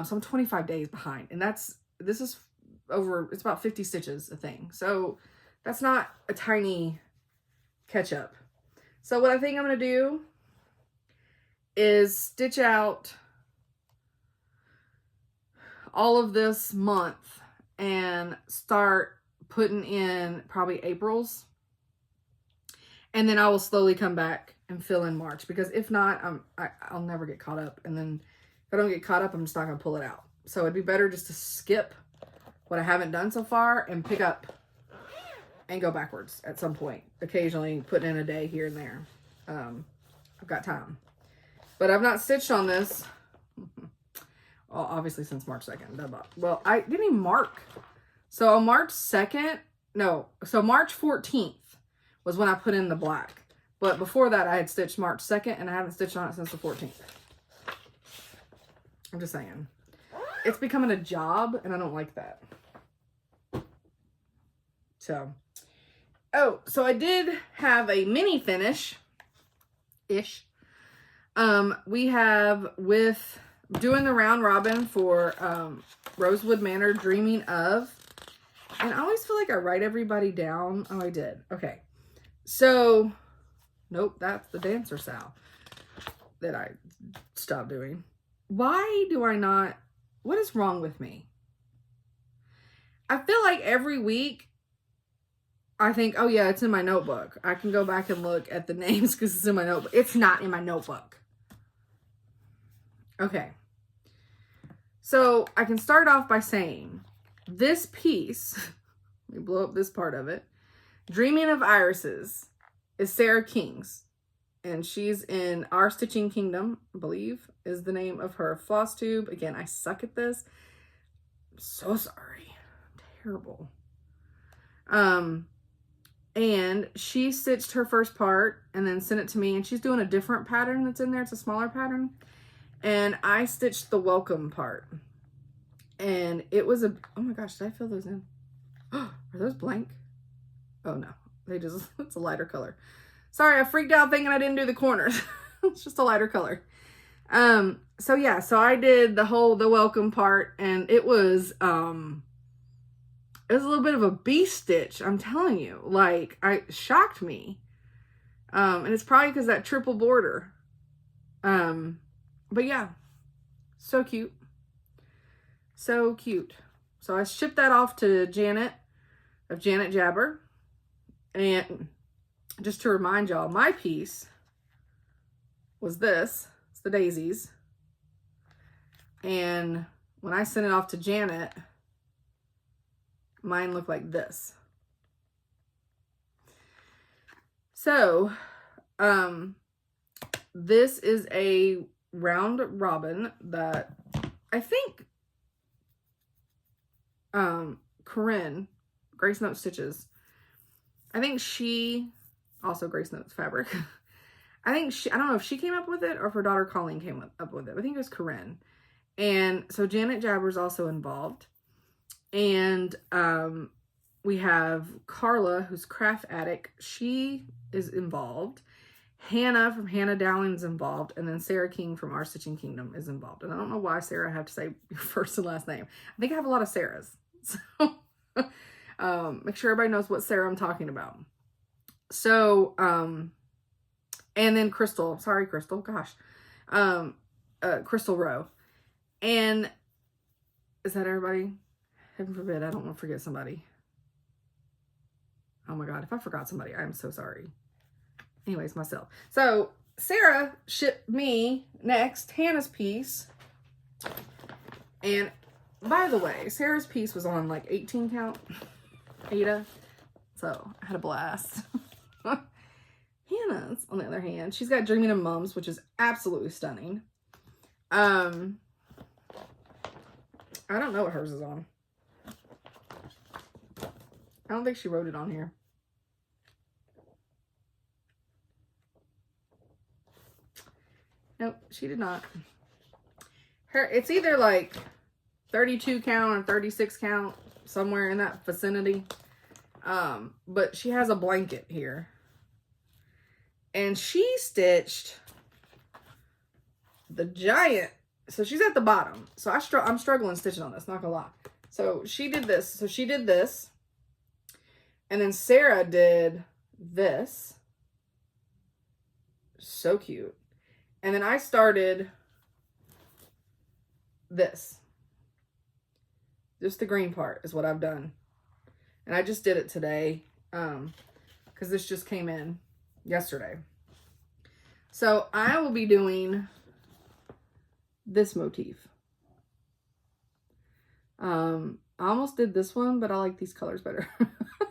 So I'm 25 days behind. And this is over, it's about 50 stitches a thing. So that's not a tiny catch up. So what I think I'm going to do is stitch out all of this month and start putting in probably April's. And then I will slowly come back and fill in March, because if not, I'll never get caught up. And then if I don't get caught up, I'm just not going to pull it out. So it'd be better just to skip what I haven't done so far and pick up and go backwards at some point. Occasionally putting in a day here and there. I've got time. But I've not stitched on this. Well, obviously since March 2nd. Well, I didn't even mark. So on March 2nd, no. So March 14th was when I put in the black. But before that, I had stitched March 2nd, and I haven't stitched on it since the 14th. I'm just saying. It's becoming a job, and I don't like that. So, oh, so I did have a mini finish-ish. We have, with doing the round robin for Rosewood Manor, Dreaming Of. And I always feel like I write everybody down. Oh, I did. Okay. So, nope, that's the dancer Sal that I stopped doing. Why do I not, what is wrong with me? I feel like every week I think, oh yeah, it's in my notebook. I can go back and look at the names because it's in my notebook. It's not in my notebook. Okay. So I can start off by saying this piece, let me blow up this part of it. Dreaming of Irises is Sarah King's, and she's in Our Stitching Kingdom, I believe is the name of her Flosstube. Again, I suck at this. I'm so sorry. I'm terrible. And she stitched her first part and then sent it to me, and she's doing a different pattern that's in there. It's a smaller pattern. And I stitched the welcome part. And it was a, oh my gosh, did I fill those in? Are those blank? Oh no, they just, it's a lighter color. Sorry, I freaked out thinking I didn't do the corners. It's just a lighter color. So yeah, so I did the welcome part, and it was a little bit of a beast stitch. I'm telling you, like, it shocked me. And it's probably because that triple border. But yeah, so cute. So cute. So I shipped that off to Janet of Janet Jabber. And just to remind y'all, my piece was this. It's the daisies. And when I sent it off to Janet, mine looked like this. So, this is a round robin that I think Corinne, Grace Note Stitches, I think she, also Grace Notes Fabric, I think she, I don't know if she came up with it or if her daughter Colleen came up with it. I think it was Corinne. And so Janet Jabber's also involved. And we have Carla, who's Craft Attic. She is involved. Hannah from Hannah Dowling's involved. And then Sarah King from Our Stitching Kingdom is involved. And I don't know why, Sarah, I have to say your first and last name. I think I have a lot of Sarahs. So make sure everybody knows what Sarah I'm talking about. So, and then Crystal. Sorry, Crystal. Gosh. Crystal Rowe. And is that everybody? Heaven forbid, I don't want to forget somebody. Oh my God, if I forgot somebody, I am so sorry. Anyways, myself. So, Sarah shipped me next Hannah's piece. And by the way, Sarah's piece was on like 18 count, Ada. So, I had a blast. Hannah's, on the other hand, she's got Dreaming of Mums, which is absolutely stunning. I don't know what hers is on. I don't think she wrote it on here. Nope, she did not. It's either like 32 count or 36 count, somewhere in that vicinity. But she has a blanket here. And she stitched the giant. So she's at the bottom. So I'm struggling stitching on this, not gonna lie. So she did this. So she did this. And then Sarah did this. So cute. And then I started this. Just the green part is what I've done. And I just did it today. Because this just came in yesterday. So I will be doing this motif. I almost did this one, but I like these colors better.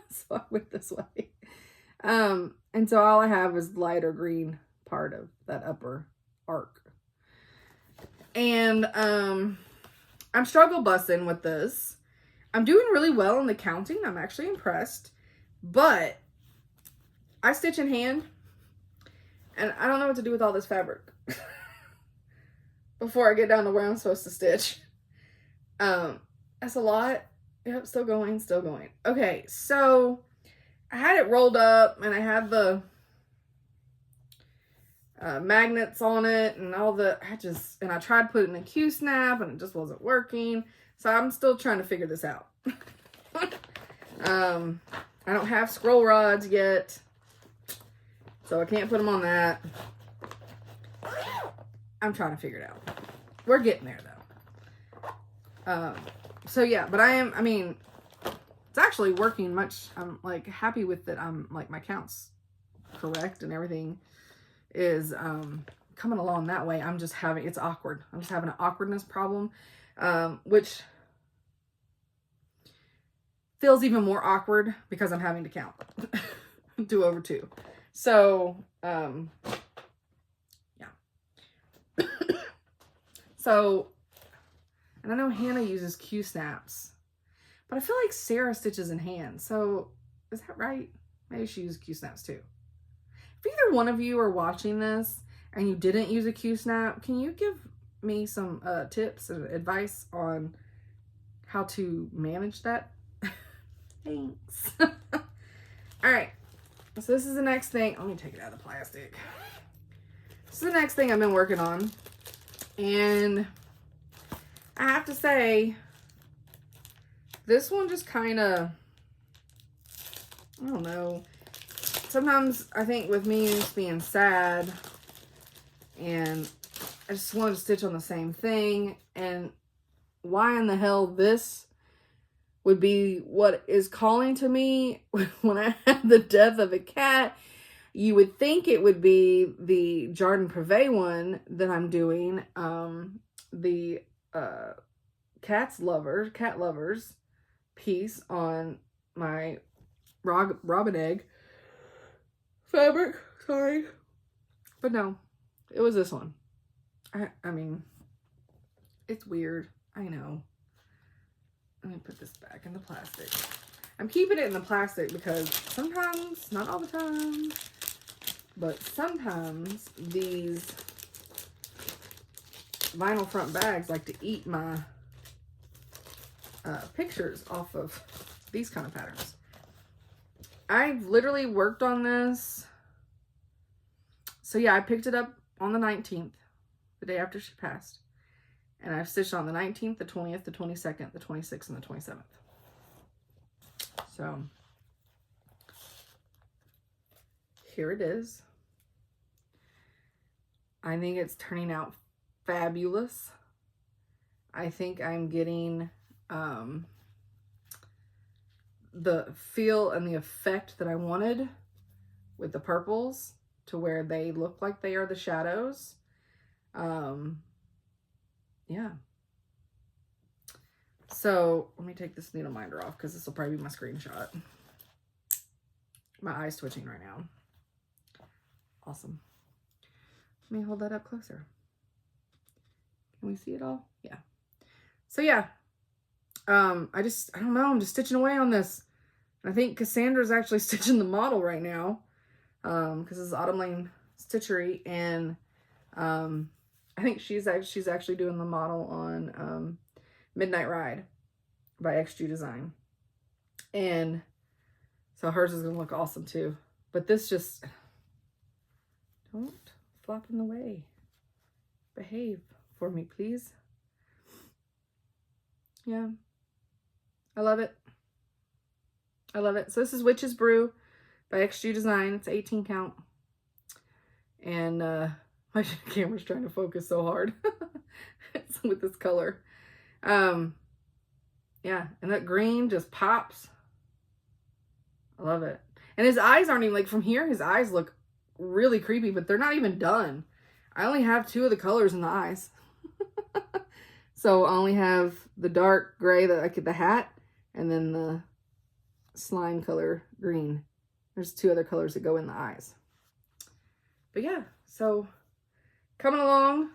So I went this way. And so all I have is lighter green part of that upper arc. And I'm struggle busting with this. I'm doing really well in the counting. I'm actually impressed. But I stitch in hand. And I don't know what to do with all this fabric. Before I get down to where I'm supposed to stitch. That's a lot. Yep, still going, still going. Okay, so I had it rolled up and I had the magnets on it and all the, I tried putting a Q-snap and it just wasn't working. So I'm still trying to figure this out. I don't have scroll rods yet, so I can't put them on that. I'm trying to figure it out. We're getting there though. So yeah, but I mean, it's actually working much. I'm like happy with it. I'm like, my count's correct and everything is coming along that way. I'm just having, it's awkward. I'm just having an awkwardness problem, which feels even more awkward because I'm having to count 2 over 2. So, yeah. So, and I know Hannah uses Q-snaps, but I feel like Sarah stitches in hand. So, is that right? Maybe she uses Q-snaps too. If either one of you are watching this and you didn't use a Q-snap, can you give me some tips and advice on how to manage that? Thanks. All right. So this is the next thing. Let me take it out of the plastic. This is the next thing I've been working on. And I have to say, this one just kind of, I don't know. Sometimes I think with me just being sad and I just wanted to stitch on the same thing. And why in the hell this would be what is calling to me when I have the death of a cat. You would think it would be the Jardin Privé one that I'm doing. The cat lovers piece on my robin egg fabric. Sorry. But no, it was this one. I mean, it's weird. I know. Let me put this back in the plastic. I'm keeping it in the plastic because sometimes, not all the time, but sometimes these vinyl front bags like to eat my pictures off of these kind of patterns. I've literally worked on this. So yeah, I picked it up on the 19th, the day after she passed. And I've stitched on the 19th, the 20th, the 22nd, the 26th, and the 27th. So, here it is. I think it's turning out fabulous. I think I'm getting the feel and the effect that I wanted with the purples to where they look like they are the shadows. Yeah. So let me take this needle minder off because this will probably be my screenshot. My eye's twitching right now. Awesome. Let me hold that up closer. Can we see it all? Yeah. So yeah. I don't know. I'm just stitching away on this. I think Cassandra's actually stitching the model right now. Because this is Autumn Lane Stitchery, and I think she's actually doing the model on Midnight Ride by XG Design. And so hers is going to look awesome too. But this just, Don't flop in the way. Behave for me, please. Yeah. I love it. I love it. So this is Witch's Brew by XG Design. It's 18 count. And my camera's trying to focus so hard with this color. Yeah, and that green just pops. I love it. And his eyes aren't even, like, from here, his eyes look really creepy, but they're not even done. I only have 2 of the colors in the eyes. So I only have the dark gray, the hat, and then the slime color green. There's 2 other colors that go in the eyes. But yeah, so coming along,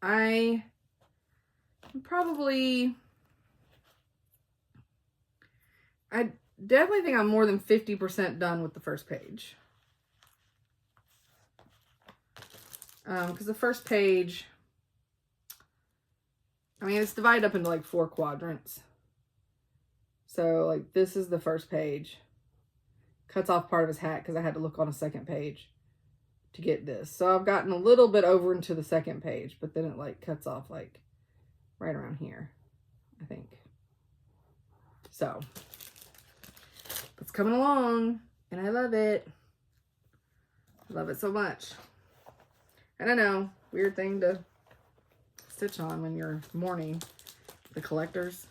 I definitely think I'm more than 50% done with the first page. Because the first page, I mean, it's divided up into like 4 quadrants. So like this is the first page. Cuts off part of his hat because I had to look on a second page to get this. So I've gotten a little bit over into the second page, but then it like cuts off like right around here, I think. So it's coming along and I love it. I love it so much. I don't know, weird thing to stitch on when you're mourning the collectors.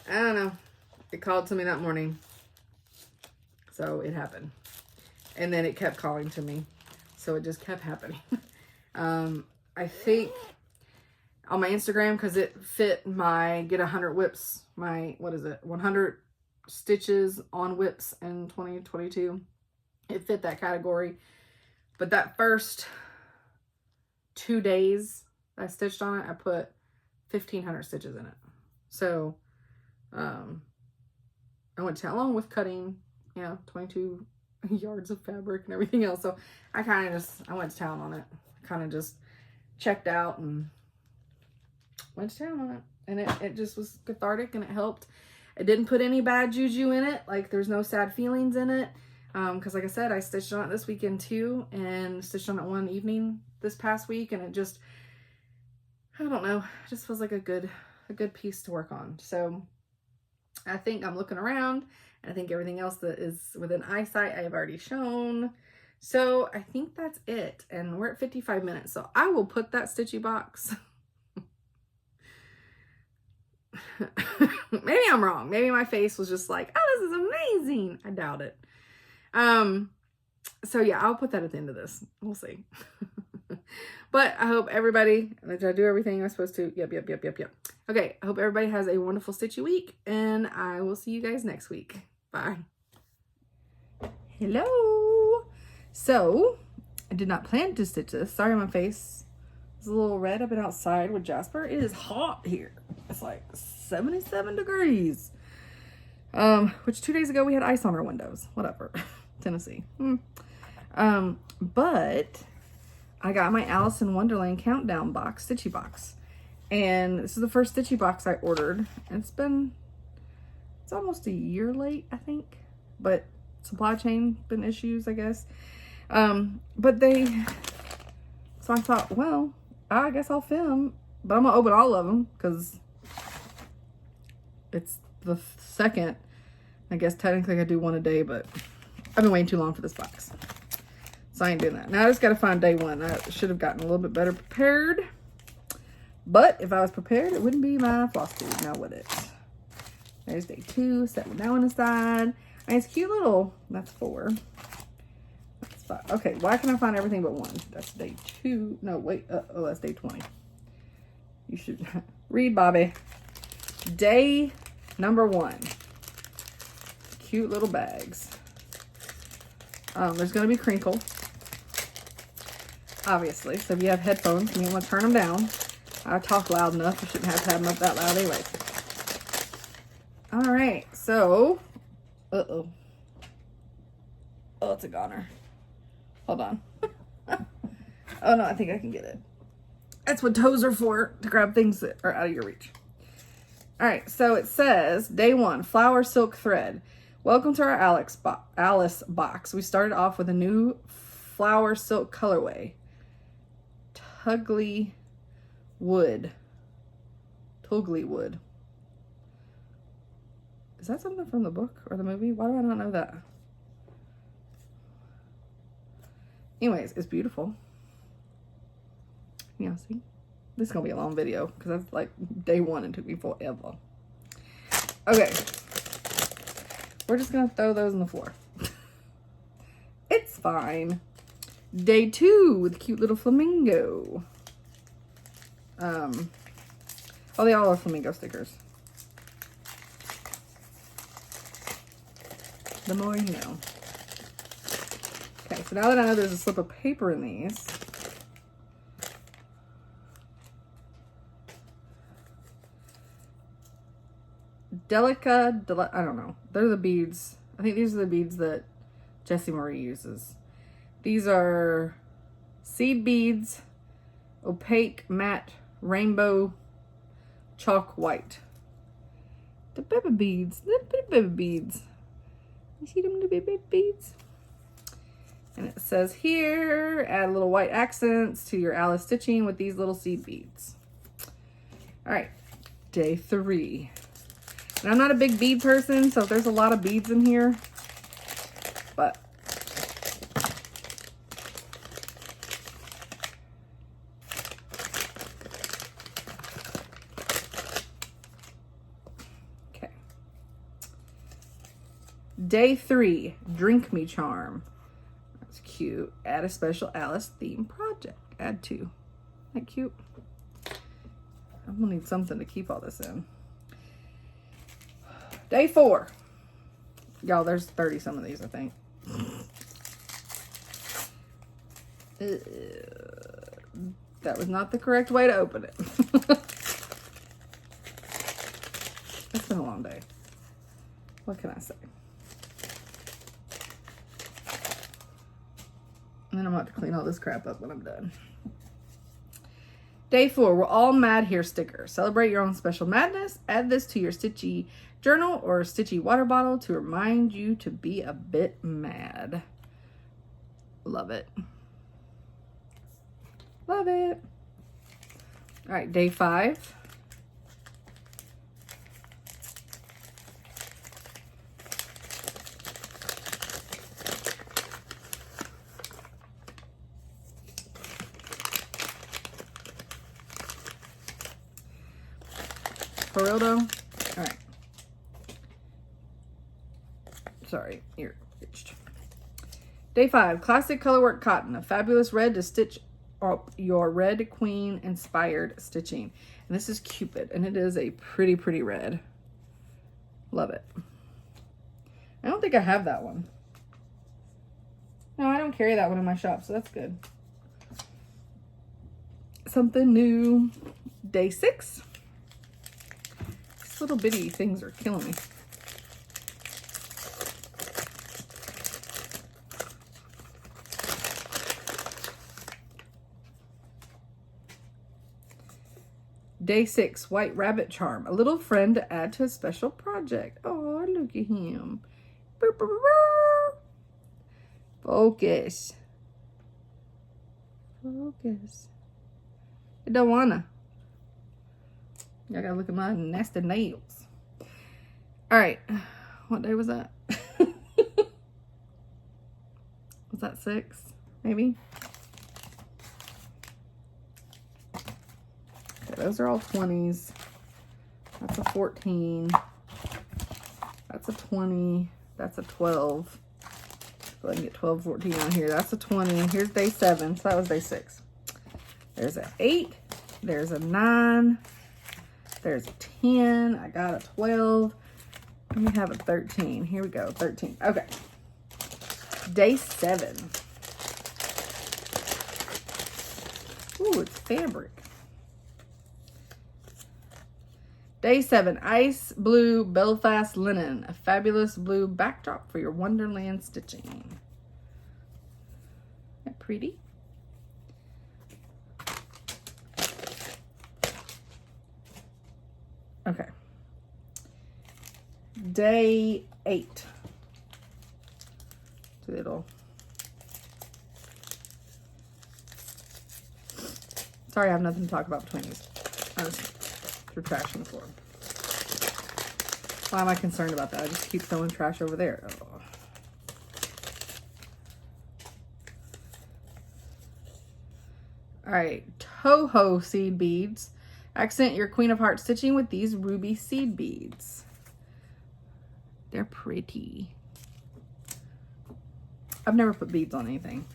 I don't know. It called to me that morning. So it happened. And then it kept calling to me. So it just kept happening. I think on my Instagram, because it fit my get 100 whips, my, 100 stitches on whips in 2022. It fit that category. But that first 2 days I stitched on it, I put 1,500 stitches in it. So, I went to along with cutting, 22 yards of fabric and everything else. So I went to town on it. Kind of just checked out and went to town on it. And it just was cathartic and it helped. I didn't put any bad juju in it. Like there's no sad feelings in it. Because like I said, I stitched on it this weekend too, and stitched on it one evening this past week, and it just, I don't know, it just feels like a good piece to work on. So I think I'm looking around, and I think everything else that is within eyesight I have already shown. So I think that's it, and we're at 55 minutes, so I will put that stitchy box. Maybe I'm wrong. Maybe my face was just like, oh, this is amazing. I doubt it. So yeah, I'll put that at the end of this. We'll see. But I hope everybody, did I do everything I was supposed to? Yep. Okay, I hope everybody has a wonderful stitchy week, and I will see you guys next week. Bye. Hello. So, I did not plan to stitch this. Sorry, my face is a little red. I've been outside with Jasper. It is hot here. It's like 77 degrees. Which 2 days ago we had ice on our windows. Whatever. Tennessee. But I got my Alice in Wonderland countdown box, stitchy box. And this is the first stitchy box I ordered. And it's almost a year late, I think. But supply chain been issues, I guess. So I thought, well, I guess I'll film. But I'm going to open all of them because it's the second. I guess technically I do one a day, but I've been waiting too long for this box. So I ain't doing that. Now I just got to find day 1. I should have gotten a little bit better prepared. But if I was prepared, it wouldn't be my Flosstube. Now would it? There's day 2. Set that one aside. And it's cute little. That's 4. That's 5. Okay, why can I find everything but 1? That's day 2. No, wait. Oh, that's day 20. You should read, Bobby. Day number 1. Cute little bags. There's going to be crinkle, obviously. So if you have headphones and you want to turn them down, I talk loud enough. You shouldn't have to have them up that loud anyways. All right, so, oh, it's a goner. Hold on. Oh no, I think I can get it. That's what toes are for, to grab things that are out of your reach. All right, so it says, day 1, flower silk thread. Welcome to our Alice box. We started off with a new flower silk colorway. Tugly Wood. Is that something from the book or the movie? Why do I not know that? Anyways, it's beautiful. Yeah, see? This is going to be a long video because that's like day one and took me forever. Okay. We're just going to throw those on the floor. It's fine. Day 2 with cute little flamingo. Oh, they all are flamingo stickers. The more you know. Okay, so now that I know there's a slip of paper in these, I don't know. They're the beads. I think these are the beads that Jessie Marie uses. These are seed beads, opaque, matte, rainbow, chalk white. The baby beads. You see them, the baby beads? And it says here, add little white accents to your Alice stitching with these little seed beads. All right, day 3. And I'm not a big bead person, so there's a lot of beads in here. But okay. Day 3, Drink Me Charm. That's cute. Add a special Alice theme project. Add 2. Isn't that cute? I'm gonna need something to keep all this in. Day 4. Y'all, there's 30 some of these, I think. That was not the correct way to open it. It's been a long day. What can I say? And then I'm about to clean all this crap up when I'm done. Day 4, we're all mad here sticker. Celebrate your own special madness. Add this to your Stitchy journal or Stitchy water bottle to remind you to be a bit mad. Love it. Love it. All right, day 5. For real though? All right. Sorry, you're itched. Day 5, classic colorwork cotton, a fabulous red to stitch up your Red Queen inspired stitching. And this is Cupid, and it is a pretty, pretty red. Love it. I don't think I have that one. No, I don't carry that one in my shop, so that's good. Something new. Day 6. These little bitty things are killing me. Day 6, White Rabbit Charm. A little friend to add to a special project. Oh, look at him. Focus. Focus. I don't wanna. I gotta look at my nasty nails. All right. What day was that? Was that 6? Maybe? Those are all 20s. That's a 14. That's a 20. That's a 12. Go ahead and get 12, 14 out here. That's a 20. Here's day 7. So that was day 6. There's an 8. There's a 9. There's a 10. I got a 12. Let me have a 13. Here we go. 13. Okay. Day 7. Ooh, it's fabric. Day 7, Ice Blue Belfast Linen, a fabulous blue backdrop for your Wonderland stitching. Isn't that pretty? Okay. Day 8. little. Sorry, I have nothing to talk about between these. I just threw trash on the floor. Why am I concerned about that? I just keep throwing trash over there. Oh. All right, Toho seed beads. Accent your Queen of Hearts stitching with these ruby seed beads. They're pretty. I've never put beads on anything.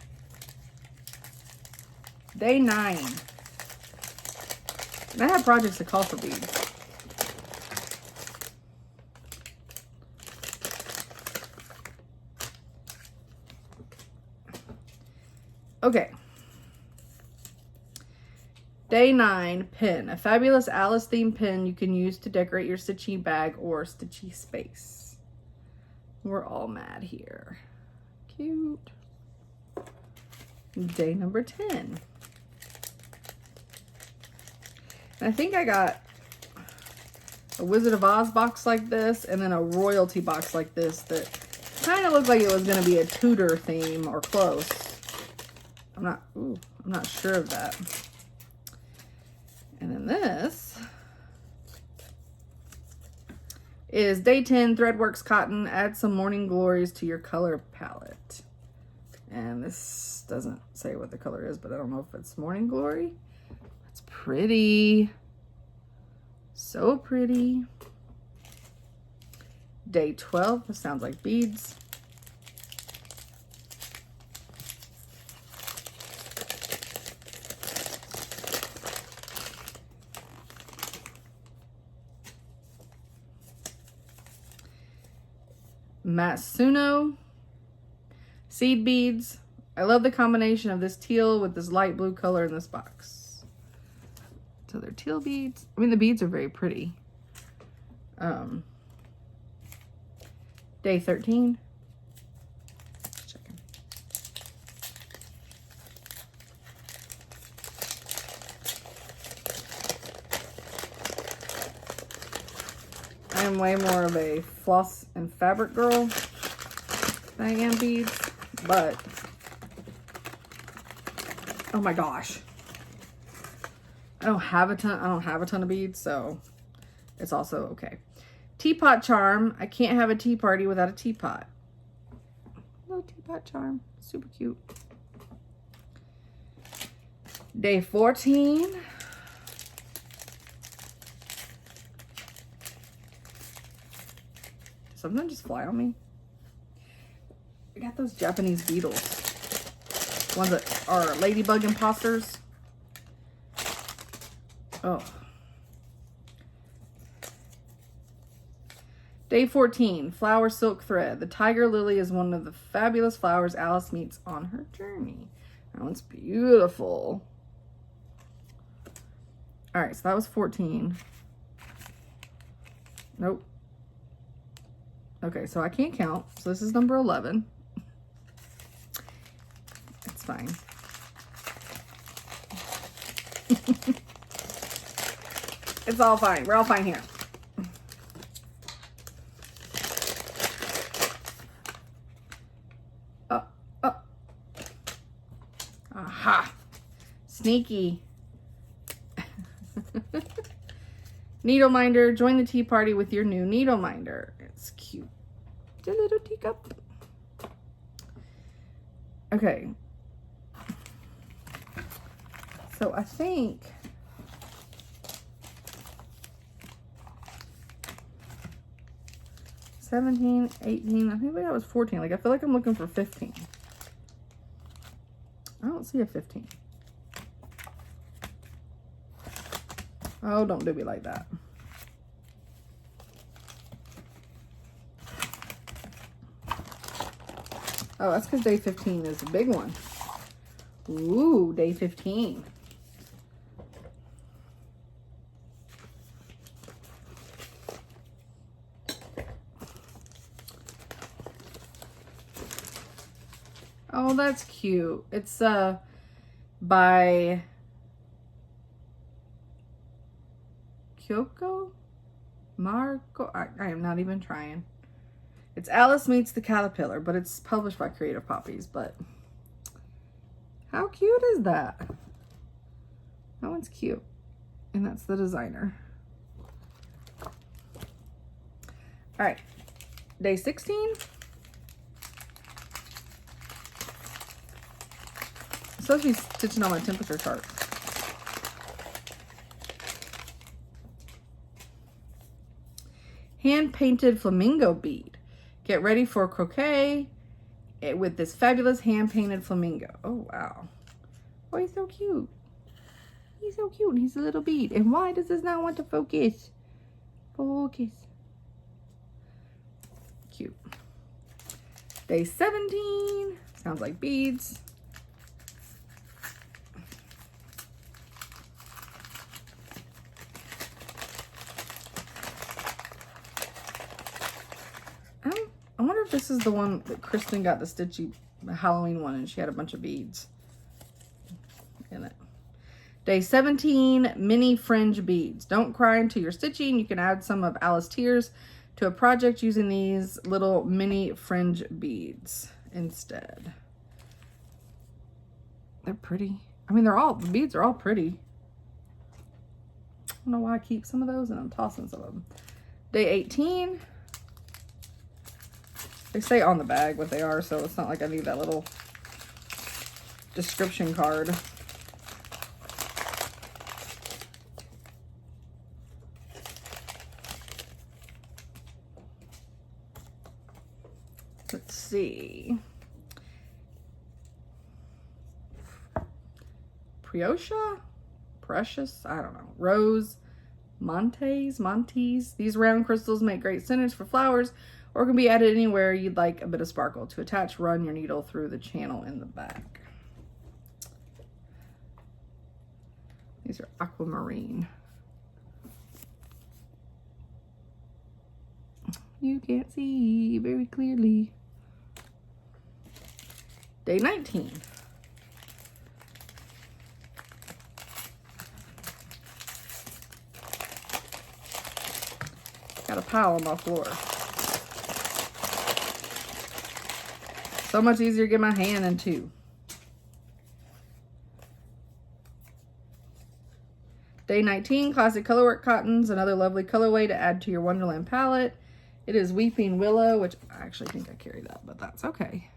Day 9. And I have projects that call for beads. Okay. Day 9, pin. A fabulous Alice themed pin you can use to decorate your stitchy bag or stitchy space. We're all mad here. Cute. Day number 10. And I think I got a Wizard of Oz box like this and then a royalty box like this that kind of looked like it was going to be a Tudor theme or close. I'm not sure of that. And then this is Day 10 Threadworks Cotton. Add some Morning Glories to your color palette. And this doesn't say what the color is, but I don't know if it's Morning Glory. It's pretty. So pretty. Day 12. This sounds like beads. Matsuno seed beads. I love the combination of this teal with this light blue color in this box. So they're teal beads. I mean, the beads are very pretty. Day 13. Checking. I am way more of a floss and fabric girl than I am beads, but oh my gosh, I don't have a ton of beads, so it's also okay. Teapot charm. I can't have a tea party without a teapot. Little teapot charm, super cute. Day 14. Did something just fly on me? I got those Japanese beetles. Ones that are ladybug imposters. Oh. Day 14, flower silk thread. The tiger lily is one of the fabulous flowers Alice meets on her journey. That one's beautiful. All right, so that was 14. Nope. Okay, so I can't count. So this is number 11. It's fine. It's all fine. We're all fine here. Aha. Sneaky. Needle minder. Join the tea party with your new needle minder. It's cute. The little teacup. Okay. So I think $17, $18. I think that was 14. Like I feel like I'm looking for 15. I don't see a 15. Oh, don't do me like that. Oh, that's because day 15 is a big one. Ooh, day 15. Oh, that's cute. It's by Kyoko Marco. I am not even trying. It's Alice Meets the Caterpillar, but it's published by Creative Poppies. But how cute is that? That one's cute. And that's the designer. All right, day 16. I'm supposed to be stitching on my temperature chart. Hand-painted flamingo bead. Get ready for croquet with this fabulous hand-painted flamingo. Oh, wow. Oh, he's so cute. He's so cute, and he's a little bead. And why does this not want to focus? Focus. Cute. Day 17. Sounds like beads. I wonder if this is the one that Kristen got the stitchy Halloween one, and she had a bunch of beads in it. Day 17, mini fringe beads. Don't cry until you're stitching. You can add some of Alice Tears to a project using these little mini fringe beads instead. They're pretty. I mean, the beads are all pretty. I don't know why I keep some of those and I'm tossing some of them. Day 18. They say on the bag what they are, so it's not like I need that little description card. Let's see. Precious, I don't know. Rose, Montes. These round crystals make great centers for flowers or can be added anywhere you'd like a bit of sparkle. To attach, run your needle through the channel in the back. These are aquamarine. You can't see very clearly. Day 19. Got a pile on my floor. So much easier to get my hand into. Day 19, classic colorwork cottons, another lovely colorway to add to your Wonderland palette. It is Weeping Willow, which I actually think I carry that, but that's okay.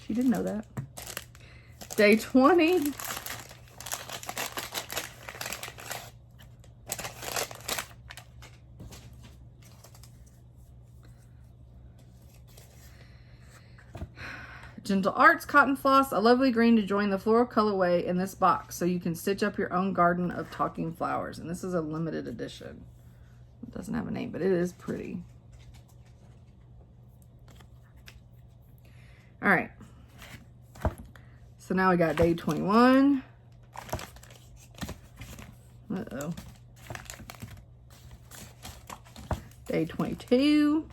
She didn't know that. Day 20. Gentle Arts Cotton Floss, a lovely green to join the floral colorway in this box so you can stitch up your own garden of talking flowers. And this is a limited edition. It doesn't have a name, but it is pretty. All right. So now we got day 21. Uh-oh. Day 22.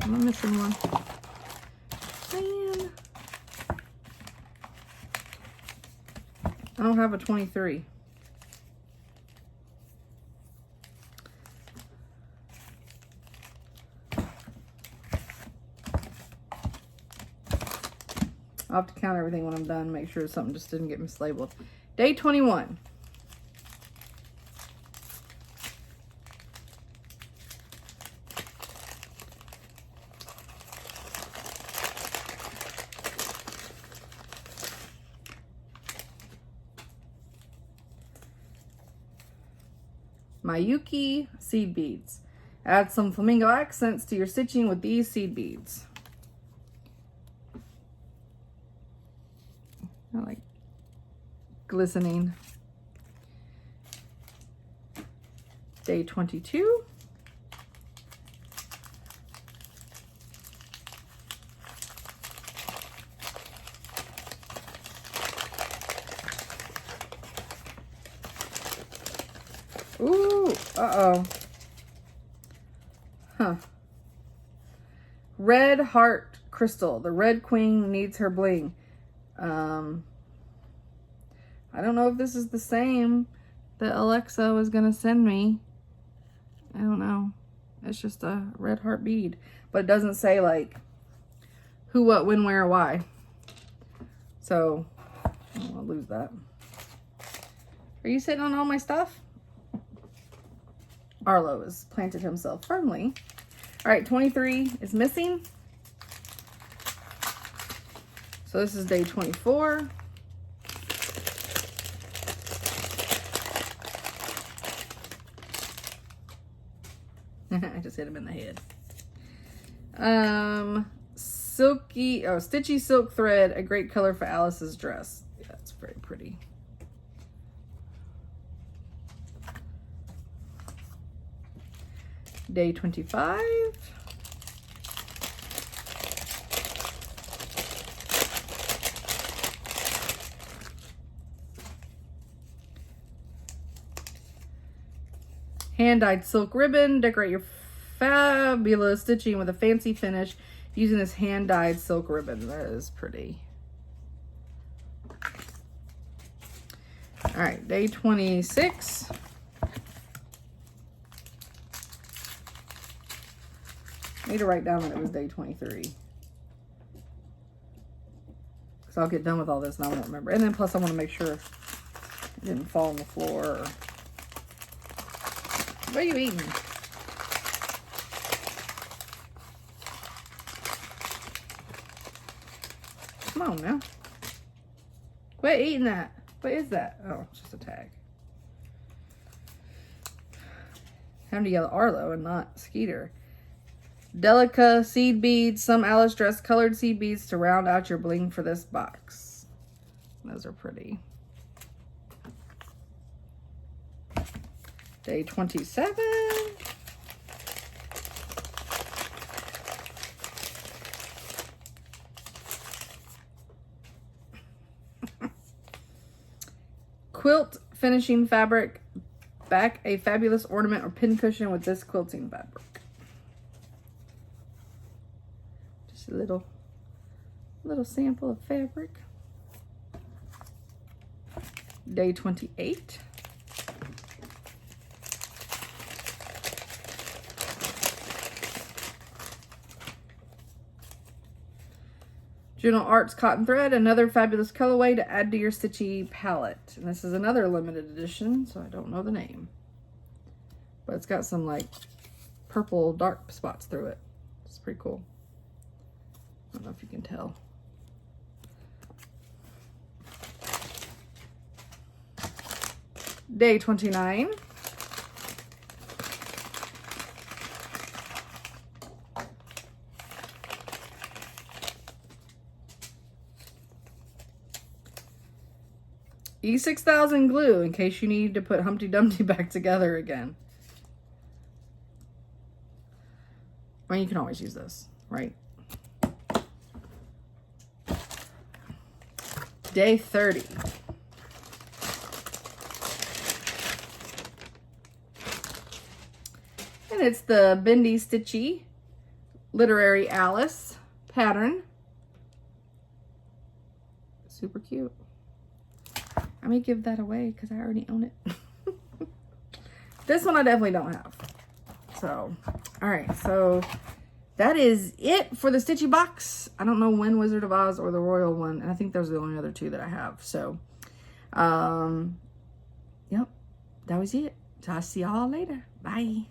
Am I missing one? Man. I don't have a 23. I'll have to count everything when I'm done, make sure something just didn't get mislabeled. Day 21. Mayuki seed beads. Add some flamingo accents to your stitching with these seed beads. I like glistening. Day 22. Ooh, uh-oh. Huh. Red Heart Crystal. The Red Queen needs her bling. I don't know if this is the same that Alexa was going to send me. I don't know. It's just a red heart bead. But it doesn't say like who, what, when, where, why. So, I'll lose that. Are you sitting on all my stuff? Arlo has planted himself firmly. All right, 23 is missing. So this is day 24. I just hit him in the head. Stitchy silk thread, a great color for Alice's dress. Yeah, it's very pretty. Day 25. Hand-dyed silk ribbon. Decorate your fabulous stitching with a fancy finish using this hand-dyed silk ribbon. That is pretty. All right, day 26. I need to write down that it was day 23. Because I'll get done with all this and I won't remember. And then plus I want to make sure it didn't fall on the floor. Or... What are you eating? Come on now. Quit eating that. What is that? Oh, it's just a tag. Time to yell Arlo and not Skeeter. Delica seed beads. Some Alice dress colored seed beads to round out your bling for this box. Those are pretty. Day 27. Quilt finishing fabric. Back a fabulous ornament or pincushion with this quilting fabric. Just a little sample of fabric. Day 28. Juno Arts cotton thread, another fabulous colorway to add to your stitchy palette. And this is another limited edition, so I don't know the name. But it's got some like purple dark spots through it. It's pretty cool. I don't know if you can tell. Day 29. E6000 glue in case you need to put Humpty Dumpty back together again. I mean, you can always use this, right? Day 30. And it's the Bendy Stitchy Literary Alice pattern. Super cute. I may give that away because I already own it. This one I definitely don't have. So, all right. So that is it for the Stitchy box. I don't know when Wizard of Oz or the Royal one. And I think those are the only other two that I have. So, yep. That was it. So I'll see y'all later. Bye.